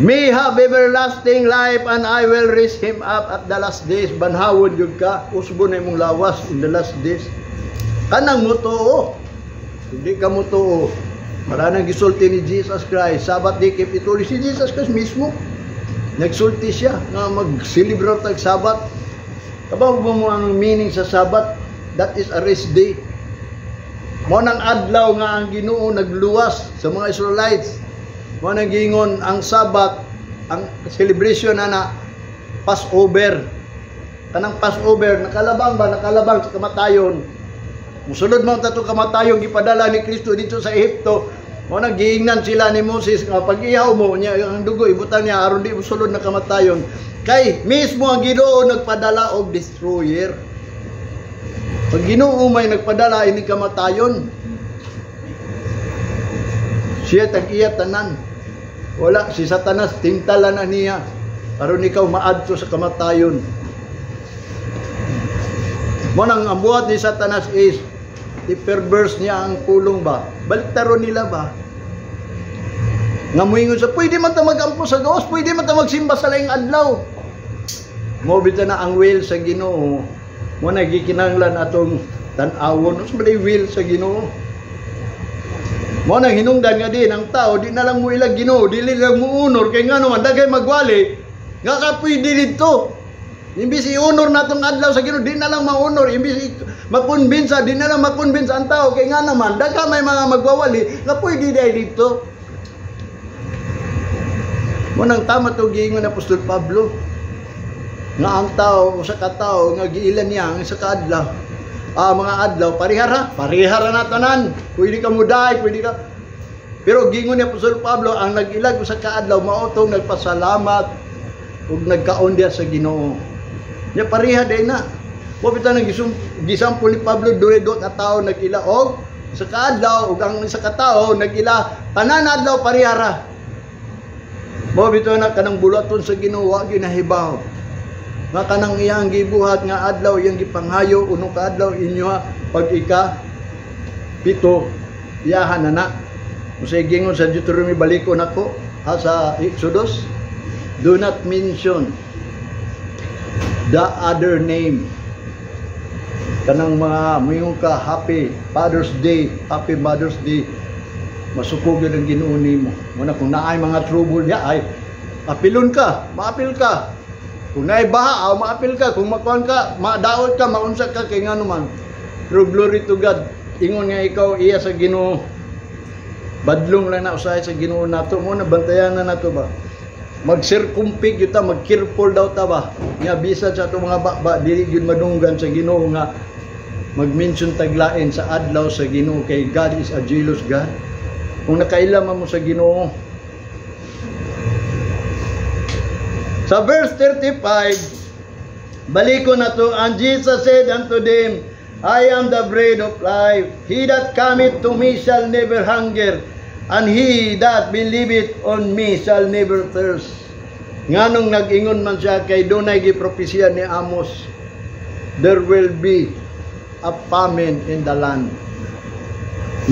may have everlasting life, and I will raise him up at the last days. Banhawon yun ka, usbo na imong lawas in the last days. Kanang mo to, hindi ka mo to. Para nang gisulti ni Jesus Christ, Sabat di Kapitulo, si Jesus Christ mismo, nagsulti siya na mag-celebrate ng Sabat. Kabaw mo ang meaning sa Sabat? That is a rest day. Mo nang adlaw nga ang Ginoo nagluwas sa mga Israelites. Mo nang gingon ang Sabat, ang celebration na Passover. Kanang Passover, nakalabang sa kamatayon. Musulod mo tato kamatayon gipadala ni Kristo dito sa Ehipto. Mo nang giingnan sila ni Moses nga pag ihaw mo niya ang dugo ibutan niya aron di musulod na kamatayon. Kay mismo ang Ginoo nagpadala og destroyer. Pag Ginoo may nagpadala ini kamatayon. Siya tag-iya tanan. Wala si Satanas tingtalan na niya aron ikaw maadto sa kamatayon. Mo nang ang buhat ni Satanas is i-perverse niya ang pulong ba? Baliktaron nila ba? Nga muingon sa, pwede man ta mag-ampo sa Dios, pwede man ta magsimba sa laing adlaw. Mo bitaw na ang will sa Ginoo. Mo nagikinahanglan atong tan-awon sa balay will sa Ginoo. Mo nang hinungdan nga din ang tao, di na lang mo ilag Ginoo, dili lang mo unor kay ngano man dagay magwali, nga ka pwede dito. Imbis i-honor natong adlaw sa Ginoo, di na lang ma-honor. Imbis makonbinsa, di na lang makonbinsa ang tao. Kaya nga naman, daga may mga magwawali na pwede dahil dito. Munang tama ito giingon na Apostol Pablo. Nga ang tao, sa katao, nga giilan niya, ang isa kaadlaw. Mga adlaw, parihara na tanan. Pwede ka muday, pwede ka. Pero giingon ni Apostol Pablo, ang nag-ilag sa kaadlaw, maotong nagpasalamat ug nagkaon diya sa Ginoo. Nya pareha day na. Wa bitaw nang gisampol ni Pablo dure-do ka tawo nagila og sa kaadlaw ug ang isa ka tawo nagila tanan adlaw parehara. Mo bitaw na kanang bulaton sa Ginoo wa ginahibaw. Nga kanang iyang gibuhat nga adlaw iyang gipanghayo uno ka adlaw inyo pag ika pito iyahan na. Usay gingon sa Deuteronomy baliko nako sa Exodus, do not mention the other name. Kanang mga mayong ka Happy Father's Day, Happy Mother's Day, masukog yun ang Ginoo nimo. Muna kung naay mga trouble niya ay apilon ka, maapil ka. Kung naay baha, maapil ka. Kung makuan ka, madaot ka, maunsa ka kay ngano man. Pero glory to God, ingon nga ikaw iya sa Ginoo. Badlong lang na usahay sa Ginoo nato. Muna bantayan na nato ba? Mag-circumfig yun ta, mag-careful daw ta ba? Nga bisa sa itong mga bakba, dili yun madunggan sa Ginoo nga mag-mention taglain sa adlaw sa Ginoo kay God is a jealous God. Kung nakailaman mo sa Ginoo. Sa verse 35, baliko na to, and Jesus said unto them, I am the bread of life. He that cometh to me shall never hunger, and he that believeth on me shall never thirst. Nganong nag-ingon man siya kay dunay gipropesya ni Amos, there will be a famine in the land.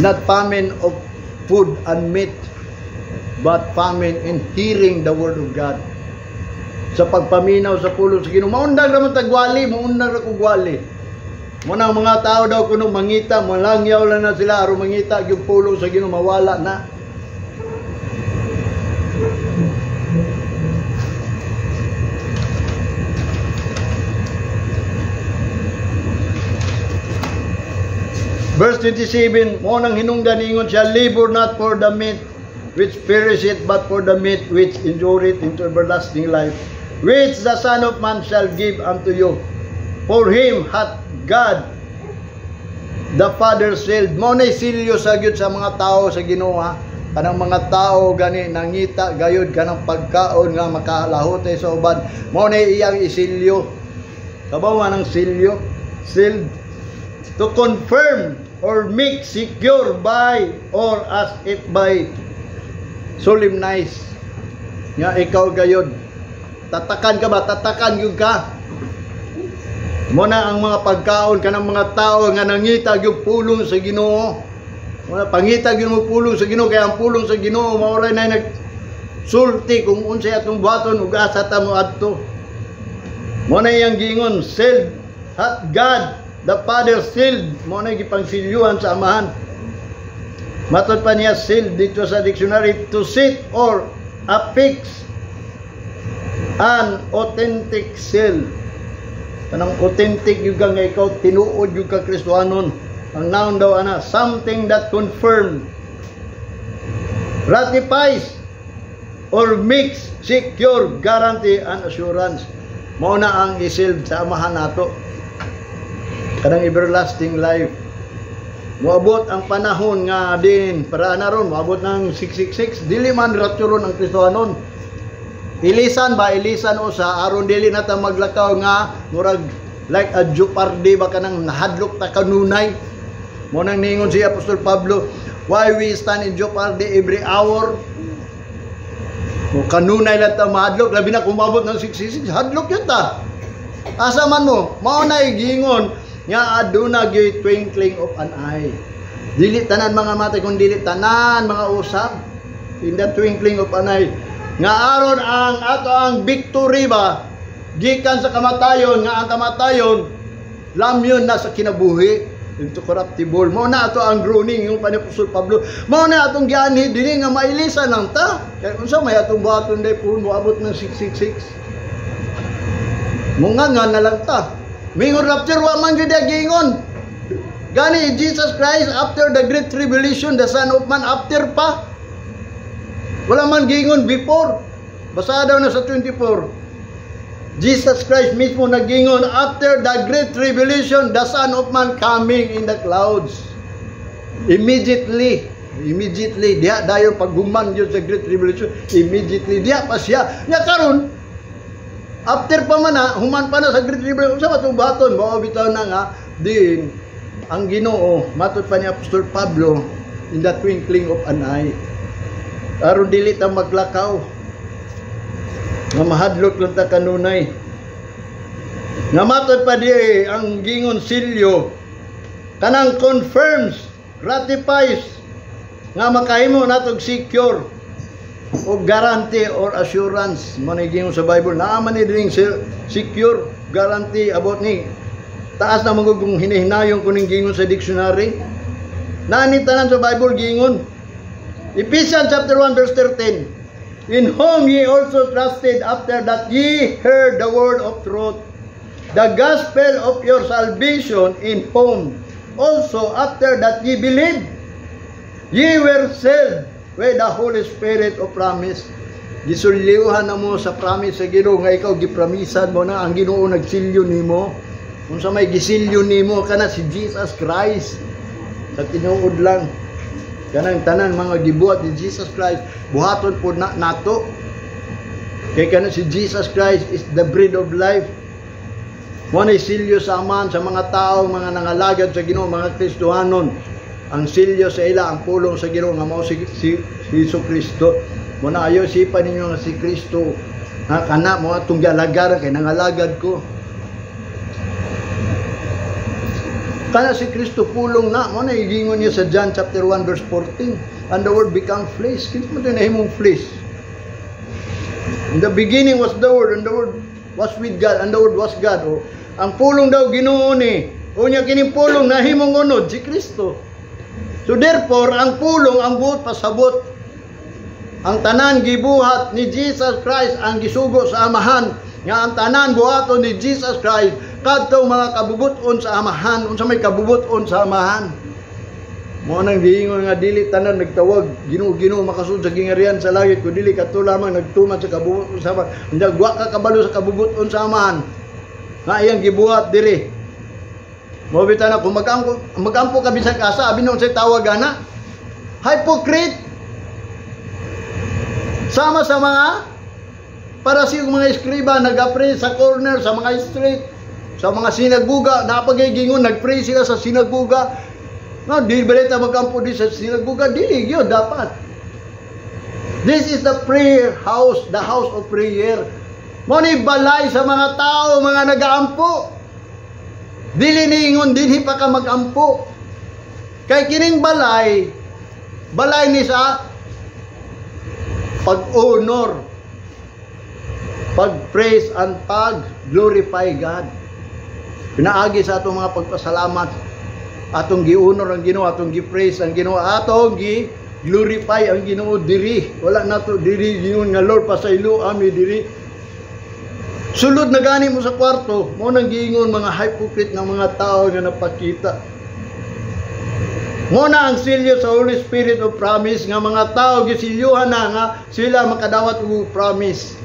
Not famine of food and meat, but famine in hearing the word of God. Sa pagpaminaw sa pulong sa Ginoo, maundang naman tagwali, maundang na kugwali. Muna ang mga tao daw kuno mangita, malangyaw lang na sila, aron mangita, yung pulong sa Ginoo, mawala na. Verse 27, mo nang hinungdan ingon siya, labor not for the meat which perisheth, but for the meat which endureth into everlasting life, which the Son of Man shall give unto you. For him hath God the Father sealed. Mo na silyo sa gyud sa mga tao sa Ginoo ha. Kanang mga tao gani nangita gayud kanang pagkaon nga makalahote sa uban. Mo na iyang isilyo. Kabaw nga ng silyo, sealed, to confirm or make secure by or as if by solemnize. Nga ikaw gayud. Tatakan ka ba? Tatakan yun ka. Muna ang mga pagkaon ka ng mga tao nga nangita yung pulong sa Ginoo. Muna pangita yung pulong sa Ginoo, kaya ang pulong sa Ginoo mauray na sulti kung unsay atong buhaton ug asa ta moadto. Mo na yang gingon, sealed hath God the Father sealed, mo na gipangsilyuhan sa Amahan. Matod pa niya sealed dito sa dictionary, to sit or affix an authentic seal. Kanang authentic yung nga ikaw, tinuod yung ka Kristohanon. Ang noun daw ana, something that confirm, ratifies, or makes secure, guarantee, and assurance. Mao na ang isilb sa Amahan nato. Kanang everlasting life. Moabot ang panahon nga din, para na ron, moabot ng 666, dili man rapturon ang Kristohanon. Ilisan ba, ilisan o sa aron dili na ta maglakaw nga murag like a Jeopardy ba kanang nahadlok ta kanunay. Mo nang ningon si Apostol Pablo, why we stand in Jeopardy every hour? O kanunay lang ta mahadlok, labi na kumabot ng 666, hadlok yun ta. Asa man mo, mao na gingon nga aduna gyud twinkling of an eye. Dili tanan mga mata kung dili tanan mga usab. In the twinkling of an eye. Nga aron ang ato ang victory ba gikan sa kamatayon, nga ang kamatayon lamyon na sa kinabuhi into corruptible. Mao na ato ang groaning yung Apostol Pablo. Mao na atong gianhi dinhi nga mailisan lang ta. Kay unsa may atong buhaton day puhon moabot ng 666. Mungangan na lang ta. Mingon rapture wa man gyud gingon. Gani Jesus Christ after the great tribulation, the Son of Man after pa. Wala man gingon before. Basa daw na sa 24. Jesus Christ mismo nagingon, after the great tribulation, the Son of Man coming in the clouds. Immediately. Diya dayon paghuman yun sa great tribulation. Immediately. Diya pa siya. Nya karon after pa man na, human pa na sa great tribulation. Sa matong baton, mao bitaw na nga, din, ang Ginoo, matod pa ni Apostol Pablo, in the twinkling of an eye. Aron dili ta maglakaw nga mahadlok lang ta kanunay. Nga matod pa di ang gingon silyo kanang confirms, ratifies nga makahimo natog secure o guarantee or assurance. Manay gingon sa Bible naaman ni ding secure, guarantee about ni taas na magugong hinahinayon kuning gingon sa dictionary. Nani tanan sa Bible gingon Ephesians chapter 1 verse 13. In whom ye also trusted after that ye heard the word of truth, the gospel of your salvation, in whom also after that ye believed, ye were sealed with the Holy Spirit of promise. Gisulyuhan na mo sa promise sa Ginoo nga ikaw gipramisan mo na ang Ginoo nagsilyo nimo. Unsa may gisilyo nimo kana si Jesus Christ. Sa tinuod lang kanang tanan mga gibuhat ni Jesus Christ, buhaton po nato. Kay kana si Jesus Christ is the bread of life. Mo na silyo sa Amahan sa mga tao, mga nangalagad sa Ginoo, mga Kristohanon. Ang silyo sa ila, ang pulong sa Ginoo nga mao si Jesucristo. Mo na ayo sipan ninyo nga si Kristo. Ha kana mo atong gialagaran kay nangalagad ko. Kana si Kristo pulong na, mo na igingon niya sa John chapter 1 verse 14. And the word become flesh. Kinsa man na himong flesh? In the beginning was the word, and the word was with God, and the word was God. O, ang pulong daw Ginoo ni. Unya kining pulong na himong unod si Kristo. So therefore, ang pulong ang buot pasabot. Ang tanan gibuhat ni Jesus Christ ang gisugo sa Amahan. Nga ang tanan buhaton ni Jesus Christ kadtong mga kabubuton sa Amahan. Unsa may kabubuton sa Amahan? Mo nang giingon nga dili tanan nagtawag Ginoo makasud sa gingarian sa langit kun dili kadto lamang nagtuman sa kabubuton sa Amahan. Unya wa ka kabalo sa kabubuton sa Amahan. Nga iyang gibuhat diri. Mo bitan na kung magampo ka bisag asa abi na unsay tawag ana? Hypocrite. Sama sa mga para siyang mga eskriba nag-pray sa corner, sa mga street, sa mga sinaguga, napagigingon, nag-pray sila sa sinaguga. No, di balita magampo di sa sinaguga, dili yun dapat. This is the prayer house, the house of prayer. Mo ni balay sa mga tao, mga nag-aampo. Dili niingon, dinhi pa ka mag-ampo. Kay kining balay ni sa pag-honor, pag-praise, and pag-glorify God. Pinaagi sa atong mga pagpasalamat, atong gi-honor ang Ginoo, atong gi-praise ang Ginoo, atong gi-glorify ang Ginoo diri. Wala na to diri gingon nga Lord pasaylo ami diri. Sulod na gani mo sa kwarto, mo nang giingon mga hypocrite ng mga tao nga napakita. Mo na ang silyo sa Holy Spirit of promise nga mga tao gisilyuhan na nga sila makadawat og promise.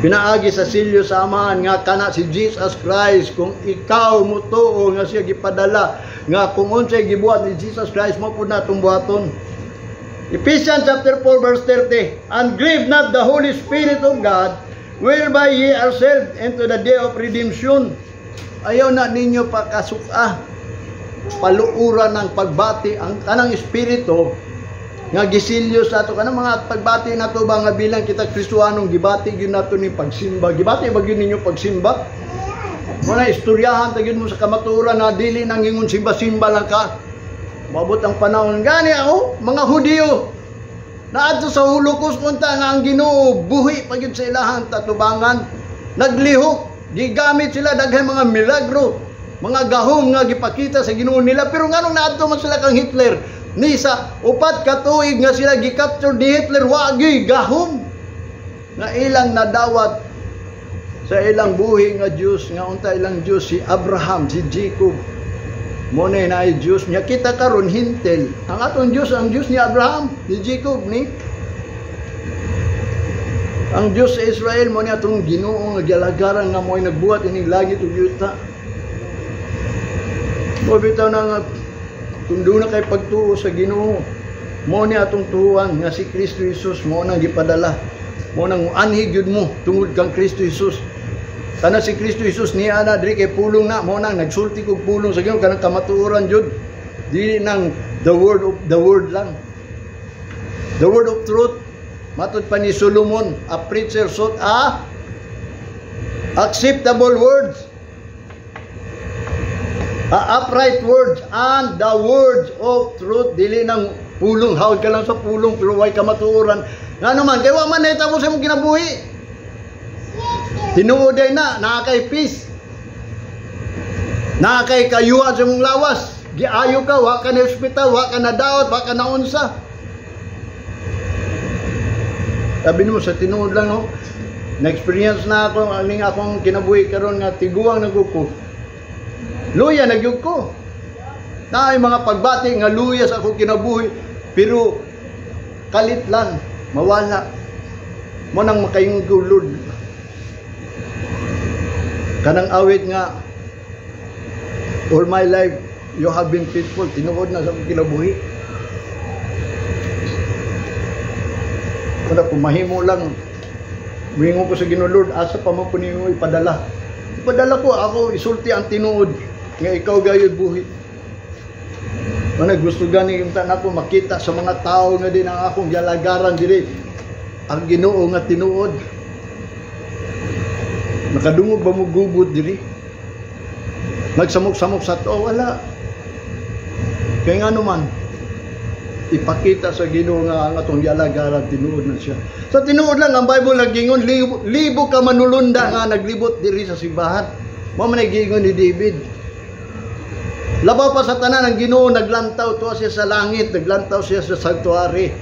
Pinaagi sa silyo sa amahan nga kana si Jesus Christ, kung ikaw mo tuo nga siya gipadala, nga kung unsay gibuhat ni Jesus Christ mo pud natong buhaton. Ephesians chapter 4 verse 30, and grieve not the Holy Spirit of God, whereby ye are saved into the day of redemption. Ayaw na ninyo pakasuka, paluuran ng pagbati ang kanang espiritu nga gisilyo sa ato kanang mga pagbati nato ba nga bilang kita Kristiyanong gibati gyud nato ni pagsimba. Gibati ba gyud ninyo pagsimba? Muna istoryahan ta gyud mo sa kamaturan na dili nang ingon simba-simba lang ka. Mabot ang panahon gani ako mga Hudiyo naadto sa Holocaust unta nga ang Ginoo buhi pa gyud sa ilahang tatubangan. Naglihok, gigamit sila daghang mga milagro, mga gahom nga gipakita sa Ginoo nila, pero nganong naadto man sila kang Hitler? Ni sa upat ka tuig nga sila gi-capture ni Hitler, wagi gahom nga ilang nadawat sa ilang buhi nga Diyos, nga unta ilang Diyos si Abraham, si Jacob. Mo na ay Diyos niya kita karon hintel. Ang atong Diyos ang Diyos ni Abraham, ni Jacob ni. Ang Diyos sa Israel mo ni atong Ginoo nga gialagaran nga mo'y nagbuhat ining langit ug yuta. Mo bitaw na nga kung doon na kay pagtuo sa Ginoo, mo ni atong tuhuan nga si Kristo Jesus mo nang gipadala, mo nang anhig yun mo tungod kang Kristo Jesus. Kana si Kristo Jesus niya na diri kay pulong na, mo nang nagsulti kog pulong sa Ginoo kanang kamatuoran jud, dili nang the word lang, the word of truth. Matod pa ni Solomon, a preacher sought acceptable words, upright words, and the words of truth. Dili ng pulong, hawag ka lang sa pulong pero way ka matuoran. Nga naman, kaya wa man nahita mo sa mong kinabuhi. Tinuoday na, nakakay peace, nakakay kayuan sa mong lawas, giayo ka, wa ka na hospital, wa ka na daot, wa ka na unsa. Sabi mo sa tinuod lang, no? Na-experience na ako, aning akong kinabuhi karon nga tiguang naguko. Luya nagyug ko. Na ay mga pagbati nga luya sa akong kinabuhi, pero kalit lang, mawala. Mo nang makayong Lord. Kanang awit nga, all my life you have been faithful. Tinuod na sa akong kinabuhi. Kada pumahimo lang, wingo ko sa Ginoo, Lord, asa pa man po ninyo ipadala. Ipadala ko, ako isulti ang tinuod nga ikaw gayud buhi. Manag gusto gani kita nako makita sa mga tao nga din ang akong galagaran diri ang Ginoo nga tinuod. Nakadungog ba mo gubot diri? Nagsamok-samok sa to, wala. Kaya nga naman, ipakita sa Ginoo nga ang atong galagaran tinuod na siya. So tinuod lang ang Bible naggingon, libo ka manulunda nga naglibot diri sa simbahan. Mao man naggingon ni David. Labaw pa sa tanan ang Ginoo, naglantaw to siya sa langit, naglantaw siya sa sanctuary.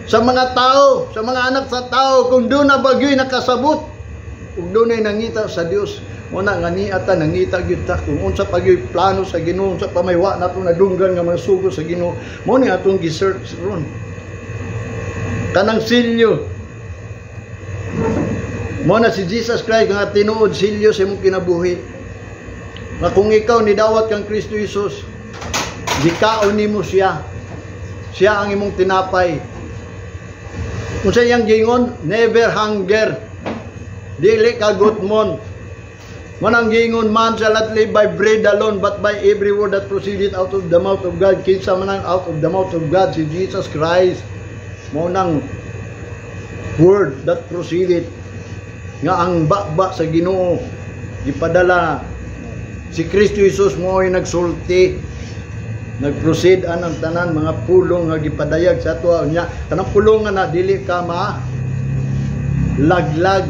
Sa mga tao, sa mga anak sa tao, kung doon na bagyo'y nakasabot, kung doon ay nangita sa Dios, muna nga niata nangita gyud ta kung unsa pagyo'y plano sa Ginoo, unsa pa may wa nato nadunggan nga mga sugo sa Ginoo, mo ni atong gi-search ron. Kanang silyo, mo na si Jesus Christ nga tinuod silyo sa imong kinabuhi. Na kung ikaw nidawat kang Kristo Jesus, gikaon nimo siya. Siya ang imong tinapay. Kung sa iyang gingon, never hunger. Dili ka gutmon. Manang gingon, man shall not live by bread alone, but by every word that proceeded out of the mouth of God. Kinsa manang out of the mouth of God, si Jesus Christ. Mo nang word that proceeded. Nga ang bakba sa Ginoo, gipadala si Kristo Jesus mo ay nagsulti. nag-proceed ang tanan mga pulong nga gipadayag sa ato nya. Kanang pulong nga na dili ka laglag,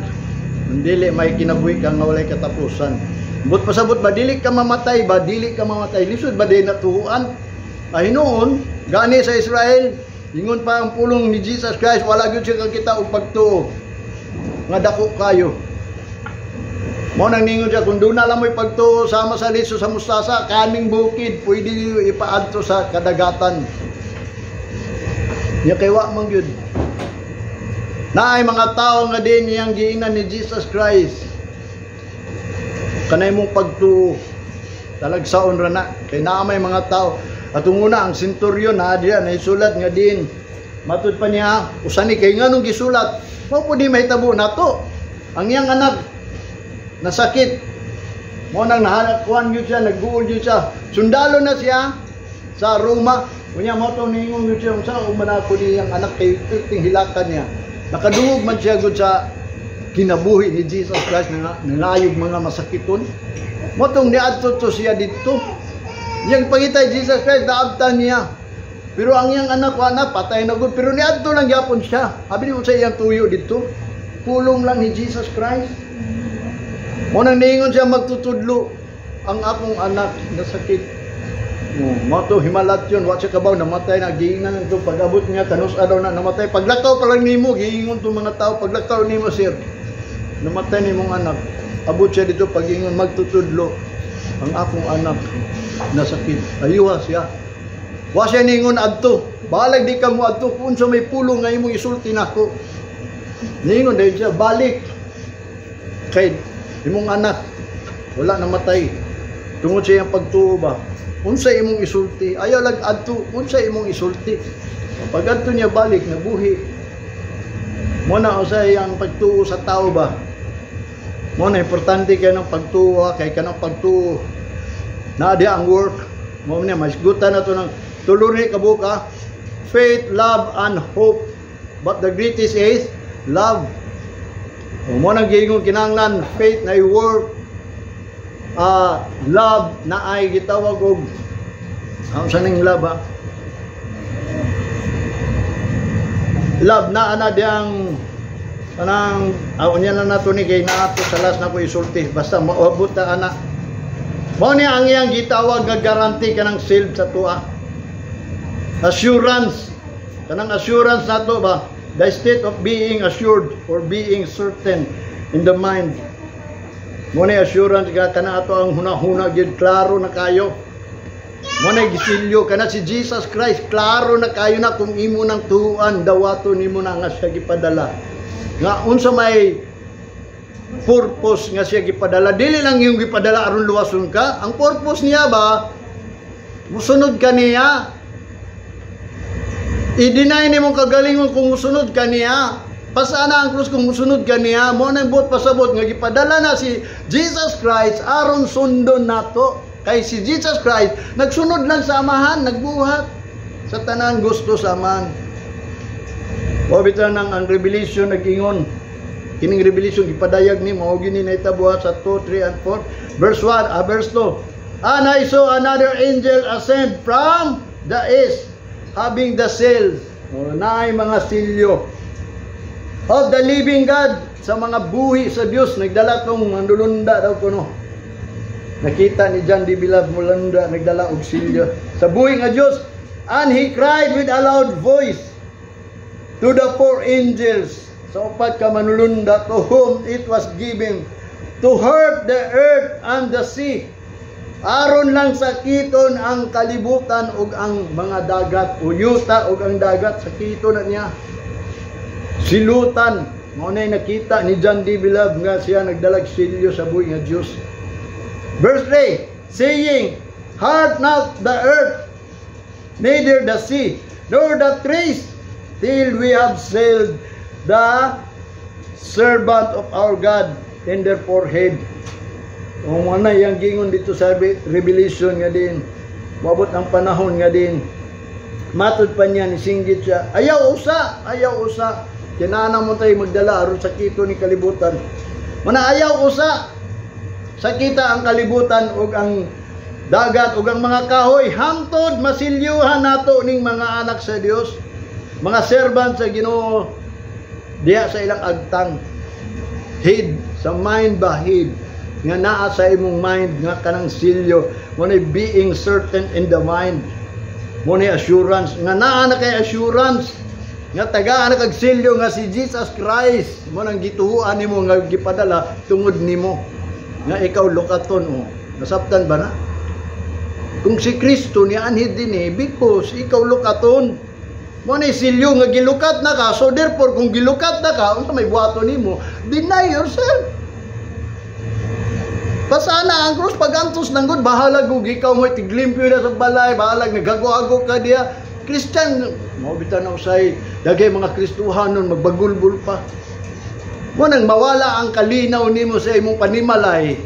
dili may kinabuhi ka nga walay katapusan. But pasabot ba dili ka mamatay ba, dili ka mamatay, lisod ba din natuhuan? Ay noon gani sa Israel, ingon pa ang pulong ni Jesus Christ, wala gyud siya kakita og pagtuo nga dako kayo. Mo nang ningon siya, kung doon na lang mo'y pagtuo sama sa liso sa mustasa, kaming bukid, pwede niyo ipaadto sa kadagatan. Niya kaywa mong yun. Na ay mga tao nga din niyang giinan ni Jesus Christ. Kanay mong pagtuo, talagsaon ra na. Kaya naamay mga tao. At una, ang senturyon na diyan, ay sulat nga din. Matud pa niya, usani kay nga nung gisulat, po di may tabo na to. Ang iyang anak, nasakit. Mo nang nahalakwan yun siya, nagbuol yun siya. Sundalo na siya sa Roma. Kunya mo itong ningon yun siya, sa umanako niyang anak kay hilakan niya. Nakadungog man siya gud sa kinabuhi ni Jesus Christ na nangayog mga masakiton. Mo itong niadto to siya dito. Yang pangitay Jesus Christ, naabtan niya. Pero ang iyang anak, patay na gud. Pero niadto lang yapon siya. Abi mo sa iyang tuyo dito. Pulong lang ni Jesus Christ. Mo nang ningon siya magtutudlo ang akong anak na sakit. Mo to himalat yun, wa siya kabaw namatay na giingan ito pag-abot niya kanus daw na namatay. Paglakaw pa lang nimo giingon to mga tao, paglakaw nimo sir. Namatay nimong anak. Abot siya dito pag-ingon magtutudlo ang akong anak na sakit. Ayuha siya. Wa siya ningon adto. Balag di ka mo adto kun sa may pulong nga imong isulti nako. Ningon dahil siya balik. Kay imong anak wala namatay tungod sa iyang pagtuo ba, unsay imong isulti, ayaw lag adto, unsay imong isulti, pag adto niya balik nabuhi. Mo na usay ang pagtuo sa tao ba, mo na importante kay ng pagtuo, kay kanang pagtuo na di ang work. Mo na masgutan na to ng tuluri kabuka, faith, love and hope, but the greatest is love. Mo nang giingon kinahanglan faith na i-work, love na ay gitawag og ang saning love ha? Love na ana diyang kanang unya na nato ni kay naato sa last na ko isulti basta maabot ta ana. Mo ni ang iyang gitawag nga guarantee kanang self sa tuwa. Assurance, kanang assurance nato ba? The state of being assured or being certain in the mind. Muna assurance ka kana ato ang hunahuna gid klaro na kayo. Muna gisilyo kana si Jesus Christ klaro na kayo na kung imo nang tuuan dawato nimo na nga siya gipadala. Nga unsa may purpose nga siya gipadala, dili lang yung gipadala aron luwason ka. Ang purpose niya ba musunod ka niya. I-deny ni mong kagalingon kung musunod ka niya. Pasana ang krus kung musunod ka niya. Mo nang buot pasabot nga gipadala na si Jesus Christ aron sundon nato. Kay si Jesus Christ nagsunod lang sa amahan, nagbuhat sa tanan gusto sa amahan. O bitan nang ang revelation nagingon. Kining revelation gipadayag ni mao gini naitabuhat sa 2, 3 and 4. Verse 1, verse 2. And I saw another angel ascend from the east, having the seals, naay mga silyo of the living God, sa mga buhi sa Dios. Nagdala tong mandulunda daw kuno. Nakita ni John D. Bilab mulunda nagdala og silyo sa buhi nga Dios. And he cried with a loud voice to the 4 angels, sa upat ka manulunda, to whom it was given to hurt the earth and the sea, aron lang sakiton ang kalibutan ug ang mga dagat, o yuta ug ang dagat, sakiton na niya. Silutan, mao nay nakita ni John D. Bilab nga siya nagdalag silyo sa buhi nga Dios. Verse 3, saying, hurt not the earth, neither the sea, nor the trees, till we have sealed the servant of our God in their forehead. O ano yung gingon dito sa Revelation nga din, mabot ang panahon nga din, matod pa niya ni singgit siya, ayaw usa, kinana mo tayo magdala aron sakito ni kalibutan. Mana ayaw usa, sakita ang kalibutan ug ang dagat ug ang mga kahoy hangtod masilyuhan nato ning mga anak sa Dios, mga servant sa Ginoo diha sa ilang agtang. Hid sa mind ba, hid nga naa sa imong mind nga kanang silyo mo na being certain in the mind, mo na assurance nga naa na kay assurance nga tagaan na kag silyo nga si Jesus Christ mo nang gituhuan nimo nga gipadala tungod nimo nga ikaw lukaton. Nasabtan ba na? Kung si Kristo ni anhid din because ikaw lukaton mo na silyo nga gilukat na ka, so therefore kung gilukat na ka unsa may buhaton nimo, deny yourself. Pasana ang cross pagantos ng good, bahalag ug ikaw mo tiglimpyo na sa balay, bahalag nagago-ago ka diya. Christian, mo bitan na usay dagay mga Kristohanon magbagulbul pa. Mo nang mawala ang kalinaw nimo sa imong panimalay.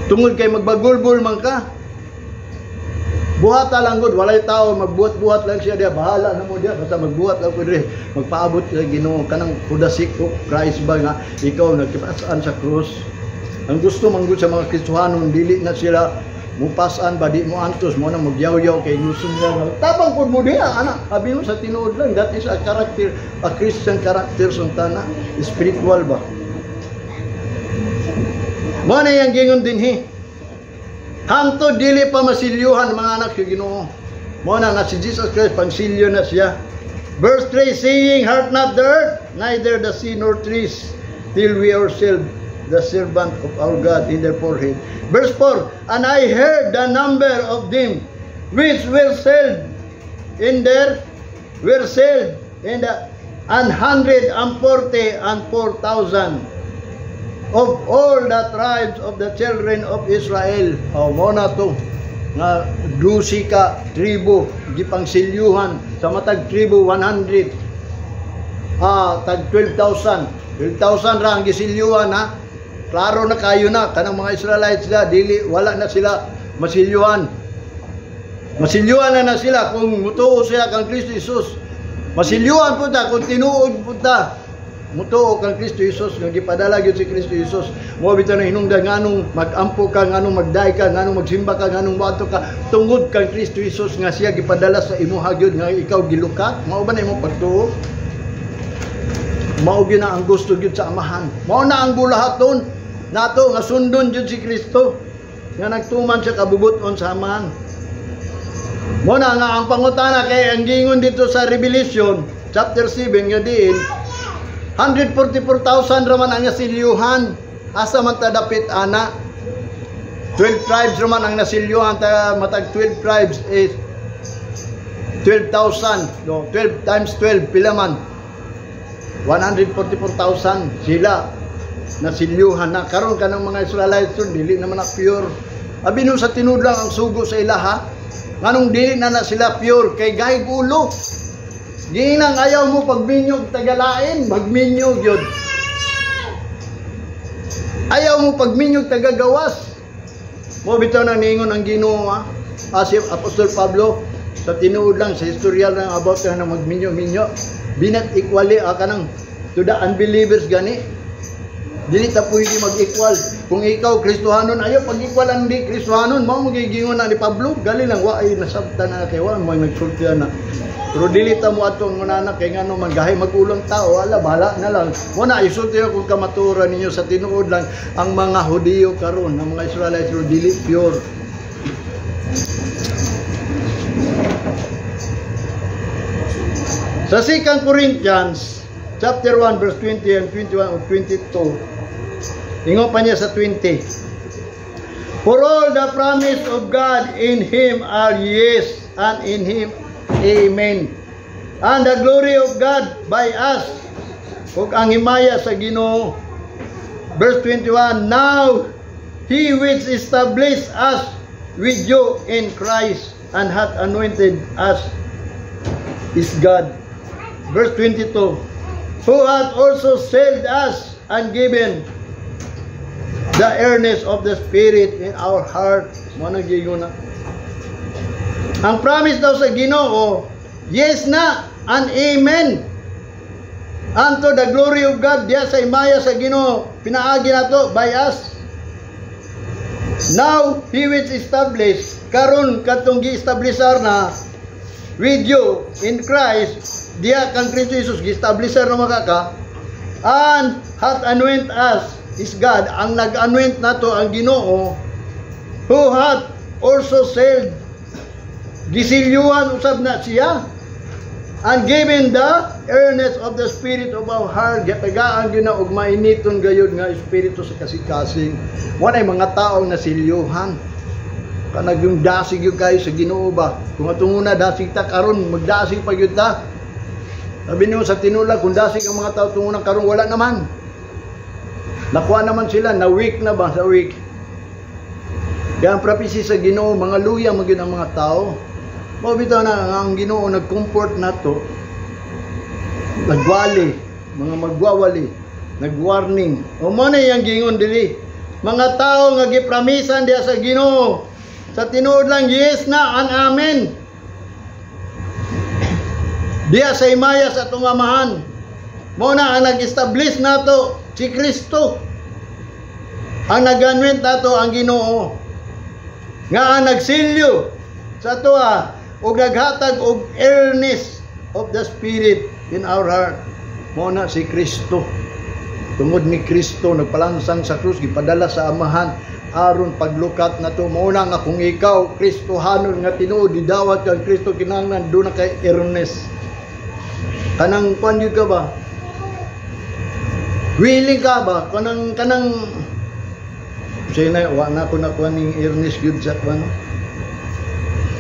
Tungod kay magbagulbul man ka. Buhata lang gud, walay tao magbuhat-buhat lang siya diya, bahala na mo diya, basta magbuhat lang pud magpaabot sa Ginoo kanang kudasik o Christ ba nga ikaw nagkipasaan sa krus. Ang gusto man gud sa mga Kristohanon dili na sila mupasan ba di mo antos mo na magyaw-yaw kay gusto nila tabang pud mo diha ana, abi mo sa tinuod lang, that is a character, a Christian character suntana spiritual ba. Mo na yang gingon dinhi hangtod dili pa masilyuhan mga anak sa Ginoo. Mo na nga si Jesus Christ pangsilyo na siya. Verse 3 saying, heart not the earth, neither the sea nor trees, till we ourselves the servant of our God in their forehead. Verse 4, and I heard the number of them which were saved in the 144,000 of all the tribes of the children of Israel. Mo na to nga dusi ka tribo gipangsilyuhan sa matag tribo 100 tag 12,000 ra ang gisilyuhan ha. Klaro na kayo na kanang mga Israelites sila dili wala na sila masilyuhan. Masilyuhan na sila kung mutuo sila kang Kristo Jesus. Masilyuhan po ta kung tinuod po ta mutuo kang Kristo Jesus nga gipadala gyud si Kristo Jesus. Mo bitaw na hinungdan nganong magampo ka, nganong magday ka, nganong magsimba ka, nganong moadto ka tungod kang Kristo Jesus nga siya gipadala sa imuha gyud nga ikaw gilukat. Mao ba na imong pagtuo? Mao gyud na ang gusto gyud sa Amahan. Mao na ang bulahaton nato nga sundon gyud si Kristo nga nagtuman siya kabubuton sa Amahan. Mo na nga ang pangutana kay ang gingon dito sa Revelation chapter 7 nga diin 144,000 raman ang nasilyuhan. Asa man ta dapit ana? 12 tribes raman ang nasilyuhan ta matag 12 tribes is 12,000. No, 12 times 12 pila man? 144,000 sila nasilyuhan na. Karon kanang mga Israelites dili naman na pure. Abi no sa tinud lang ang sugo sa ilaha. Nganong dili na sila pure kay gayg ulo. Ginang ayaw mo pagminyog tagalain, magminyog yun. Ayaw mo pagminyog tagagawas. Mo bitaw na ningon ang Ginoo si Apostol Pablo sa tinuod lang sa historial lang about na magminyo-minyo. Binat equally kanang to the unbelievers gani. Dili ta pwede mag-equal. Kung ikaw Kristohanon ayaw pag-equal ang di Kristohanon, mao magigingon na ni Pablo, gali lang wa ay nasabtan na kay wa mo nagsultian na. Pero dili ta mo atong munanak kay ngano magahay magulong tao, ala bahala na lang. Mo na isulti ko kamaturan ninyo sa tinuod lang ang mga Hudiyo karon, ang mga Israelites dili pure. Sa 2 Corinthians chapter 1 verse 20 and 21 and 22. Ingon pa niya sa 20. For all the promise of God in Him are yes, and in Him amen. And the glory of God by us, ug ang himaya sa Ginoo. Verse 21, now He which established us with you in Christ and hath anointed us is God. Verse 22, who hath also saved us and given the earnest of the Spirit in our heart. Ano giyon na? Ang promise daw sa Ginoo, yes na and amen. Unto the glory of God, diya sa imaya sa Ginoo, pinaagi nato by us. Now, He which established, karon katong gi-establisher na with you in Christ, diya kang Kristo Jesus, gi-establisher na makaka, and hath anoint us, is God, ang nag-anoint nato ang Ginoo, who hath also said, gisilyuhan usab na siya, and given the earnest of the Spirit of our heart, gatagaan yun na og mainiton gayud nga Espiritu sa kasikasing. Wala mga taong nasilyuhan. Kanag yung dasig yung kayo sa Ginoo ba? Kung atunguna dasig ta karon, magdasig pa yun ta. Sabi niyo sa tinula, kung dasig ang mga tao tungunan karon, wala naman. Nakuha naman sila, na weak na ba? Sa weak. Kaya ang prophecy sa Ginoo, mga luya maging ang mga tao. Mabitaw na ang Ginoo nag-comfort na to, nagwali, mga magwawali, nag-warning. O mo na yung gingon dili. Mga tao nga gipramisan diya sa Ginoo, sa tinuod lang yes na ang amen. Diya sa imaya sa atong amahan. Mo na ang nag-establish nato si Kristo. Ang nag-anoint nato ang Ginoo. Nga ang nagsilyo sa tuwa o naghatag og earnest of the Spirit in our heart. Muna si Kristo. Tungod ni Kristo nagpalansang sa krus, gipadala sa amahan aron paglukat na to. Muna nga kung ikaw Kristohanon nga tinuod didawat kang Kristo, kinahanglan do na kay earnest. Kanang kuan ka ba? Willing ka ba? Kanang say na wa na ko na kuan ning earnest gyud sa kuan.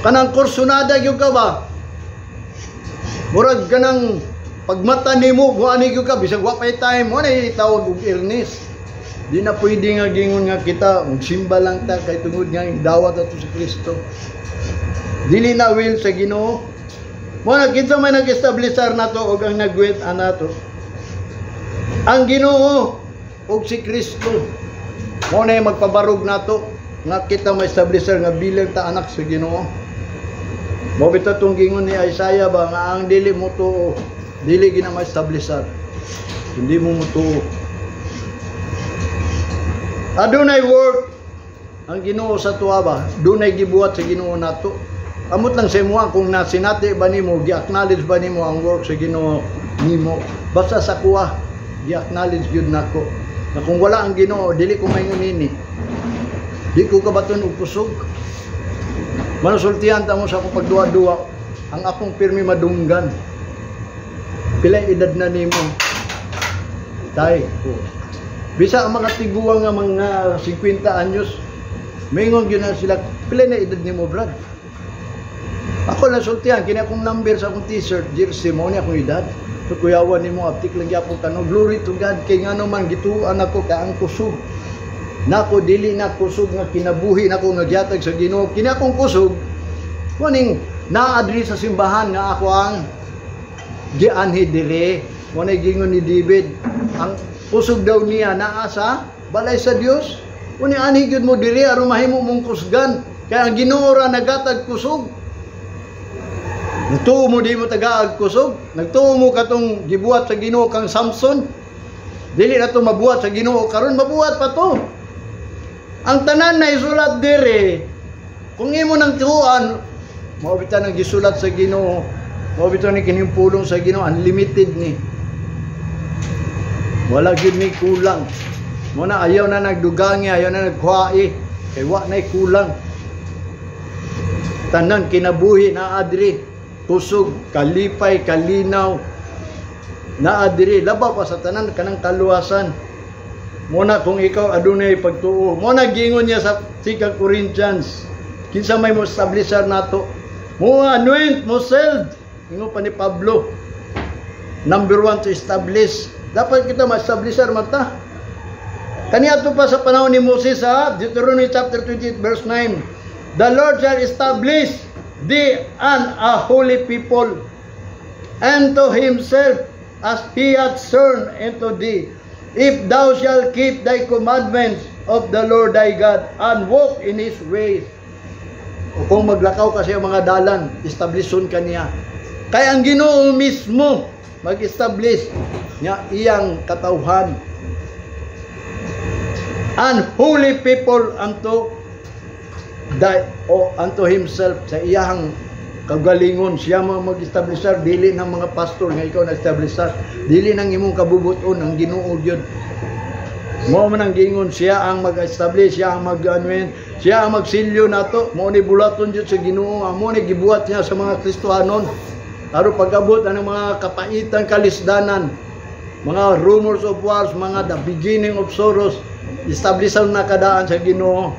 Kanang kursunada gyud ka ba? Murag kanang pagmata nimo buani gyud ka bisag wa pay time mo na itawag og earnest. Di na pwede nga gingon nga kita magsimba lang ta kay tungod nga dawat ato si Kristo. Dili na will sa Ginoo. Mo na kinsa may nag-establisher nato og ang nagwet anato. Ang Ginoo og si Kristo. Mo na magpabarog nato nga kita may establisher nga bilang ta anak sa Ginoo. Mo bitaw tong gingon ni Isaiah ba nga ang dili mo tuo, dili gina ma-establisher. Hindi mo tuo. Adunay work ang Ginoo sa tuwa ba? Dunay gibuhat sa Ginoo nato. Amot lang sa imo kung nasinati ba nimo, gi-acknowledge ba nimo ang work sa Ginoo nimo. Basta sa kuha, gi-acknowledge gyud nako. Na kung wala ang Ginoo, dili ko maingon ini. Di ko kabaton og kusog. Manusultihan ta mo sa akong pagduwa-duwa, ang akong pirmi madunggan. Pilay edad na nimo? Tay, bisa ang mga tiguang nga mga 50 anyos, mingon yun na sila, pilay na edad nimo, brad? Ako na sultihan, kini akong number sa akong t-shirt, jersey mo, ni akong edad. So, kuyawan nimo, aptik lang yapong tanong, glory to God, kay nga naman, gituan ako, kaya ang kusog. Nako dili na kusog nga kinabuhi nako nga gihatag sa Ginoo. Kini akong kusog kuning naadri sa simbahan nga ako ang gianhi diri. Mo na gingon ni David, ang kusog daw niya naa sa balay sa Dios. Uni anhi gyud mo diri aron mahimo mong kusgan. Kaya ang Ginoo ra nagatag kusog. Nagtuo mo di mo tagaag kusog. Nagtuo mo katong gibuhat sa Ginoo kang Samson. Dili na to mabuhat sa Ginoo karon mabuhat pa to. Ang tanan na isulat dire, kung imo nang tuuan, maubita nang gisulat sa Ginoo, maubita ni kinimpulong sa Ginoo, unlimited ni. Wala gyud ni kulang. Muna ayaw na nagdugangi, ayaw na nagkuhai, kay wa nay kulang. Tanan kinabuhi na adri, kusog, kalipay, kalinaw, na adri, labaw pa sa tanan kanang kaluwasan. Muna kung ikaw adunay pagtuo. Muna gingon niya sa 2 Corinthians. Kinsa may mo establisher nato. Mo anoint, mo seld. Ingon pa ni Pablo. Number 1 to establish. Dapat kita ma-establisher mata. Kaniadto pa sa panahon ni Moses sa Deuteronomy chapter 28 verse 9. The Lord shall establish thee and a holy people, and to himself as he hath sworn unto thee. If thou shalt keep thy commandments of the Lord thy God and walk in his ways. O kung maglakaw kasi ang mga dalan, establishon ka niya. Kaya ang Ginoo mismo mag-establish niya iyang katawhan. And holy people unto unto himself sa iyang kagalingon siya mag-establisar, dili ng mga pastor nga ikaw na-establisar, dili ng imong kabubuton ang Ginoo gyud. Mo man ang gingon, siya ang mag-establish, siya ang mag-anoint, siya ang magsilyo nato, mo ni bulaton gyud sa Ginoo, mo ni gibuhat niya sa mga Kristohanon. Aron pag-abot ang mga kapaitan kalisdanan, mga rumors of wars, mga the beginning of sorrows, establishan na kadaan sa Ginoo.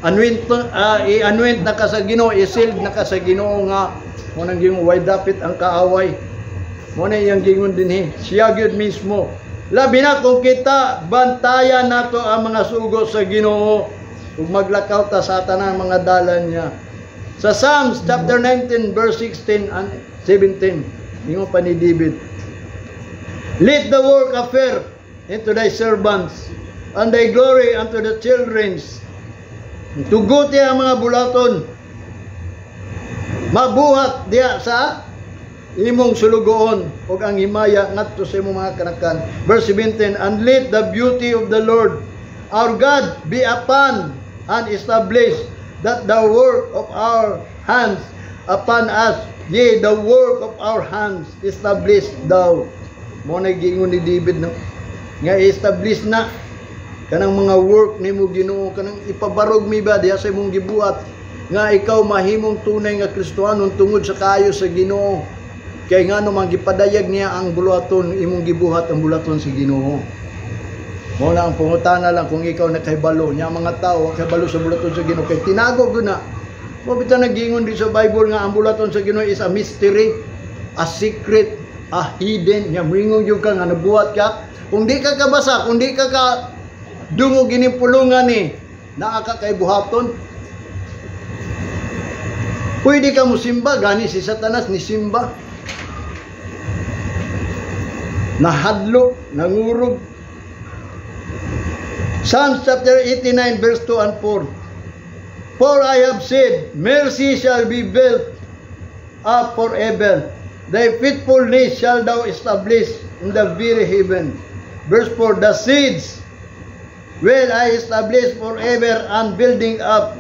I-anoint na ka sa Ginoo, i-sealed na ka sa Ginoo nga mo nang gingon why dapit ang kaaway. Mo na iyang gingon dinhi, siya gyud mismo. Labi na kung kita bantayan nato ang mga sugo sa Ginoo ug maglakaw ta sa tanang mga dalan niya. Sa Psalms chapter 19 verse 16 and 17, ingon pa ni David, let the work affair into thy servants, and thy glory unto the children's. Tuguti ang mga bulaton, mabuhat diya sa imong sulugoon ug ang himaya ngadto sa imong mga kanakan. Verse 17, and let the beauty of the Lord our God be upon and establish that the work of our hands upon us, yea, the work of our hands establish thou. Mo na giingon ni David no, nga establish na kanang mga work nimo Ginoo, kanang ipabarog mi ba diha sa imong gibuhat nga ikaw mahimong tunay nga Kristohanon tungod sa kaayo sa Ginoo. Kay ngano man gipadayag niya ang bulaton, imong gibuhat ang bulaton sa Ginoo. Mo na ang pangutana lang kung ikaw nakahibalo nya mga tao kahibalo sa bulaton sa Ginoo, kay tinago gyud na. Mo bitaw nagingon di sa Bible nga ang bulaton sa Ginoo is a mystery, a secret, a hidden. Nya moingon gyud ka nga nabuhat ka. Kung di ka kabasa, kung di ka dungo ginipulungan ni naa ka kay buhaton. Pwede ka mo simba gani si Satanas ni simba. Nahadlo, nangurog. Psalms chapter 89 verse 2 and 4. For I have said, mercy shall be built up forever. Thy faithfulness shall thou establish in the very heaven. Verse 4, the seeds will I establish forever and building up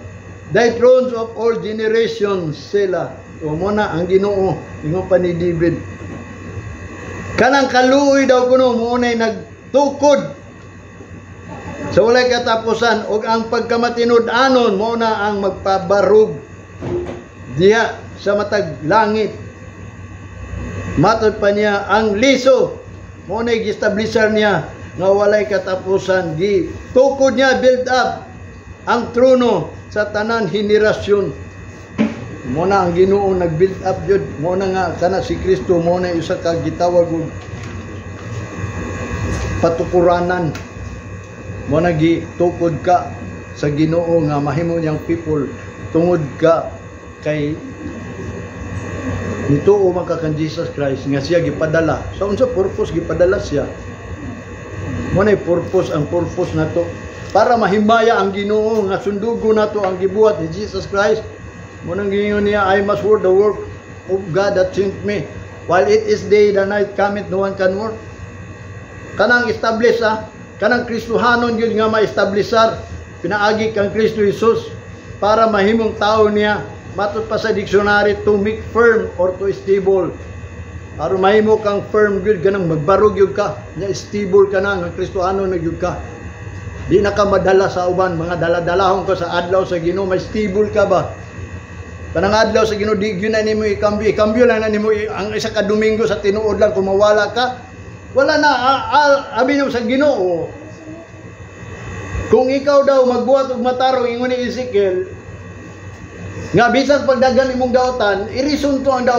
thy thrones of all generations. Sela. O muna ang Ginoo, ingon pa ni David. Kanang kaluoy daw kuno munay nagtukod sa walay katapusan ug ang pagkamatinud-anon mo na ang magpabarug diha sa matag langit. Matod pa niya ang liso mo na gi-establisher niya nga walay katapusan, gi tukod niya build up ang trono sa tanan henerasyon. Mo na ang Ginoo nag-build up jud, mo na nga kana si Kristo mo na usa ka gitawag og patukuranan. Mo na gitukod ka sa Ginoo nga mahimo niyang people tungod ka kay nituo man ka kan Jesus Christ nga siya gipadala. Sa unsa purpose gipadala siya? Mo na purpose, ang purpose nato para mahimaya ang Ginoo nga sundugo nato ang gibuhat ni Jesus Christ. Mo nang gingon niya, I must work the work of God that sent me. While it is day, the night cometh, no one can work. Kanang establish kanang Kristohanon yun nga ma-establisar, pinaagi kang Kristo Jesus para mahimong tao niya. Matod pa sa dictionary, to make firm or to stable. Para mahimo kang firm yun, ganang magbarog yun ka, nga stable ka na, nga Kristohanon na yun ka. Di na ka madala sa uban, mga daladalahon ka sa adlaw sa Ginoo, may stable ka ba? Kanang adlaw sa Ginoo, di gyud na nimo ikambyo lang na nimo ang isa ka Domingo sa tinuod lang kung mawala ka. Wala na abi nimo sa Ginoo. Kung ikaw daw magbuhat og matarong ingon ni Ezekiel nga bisan pagdagan imong daotan, irisunto ang daot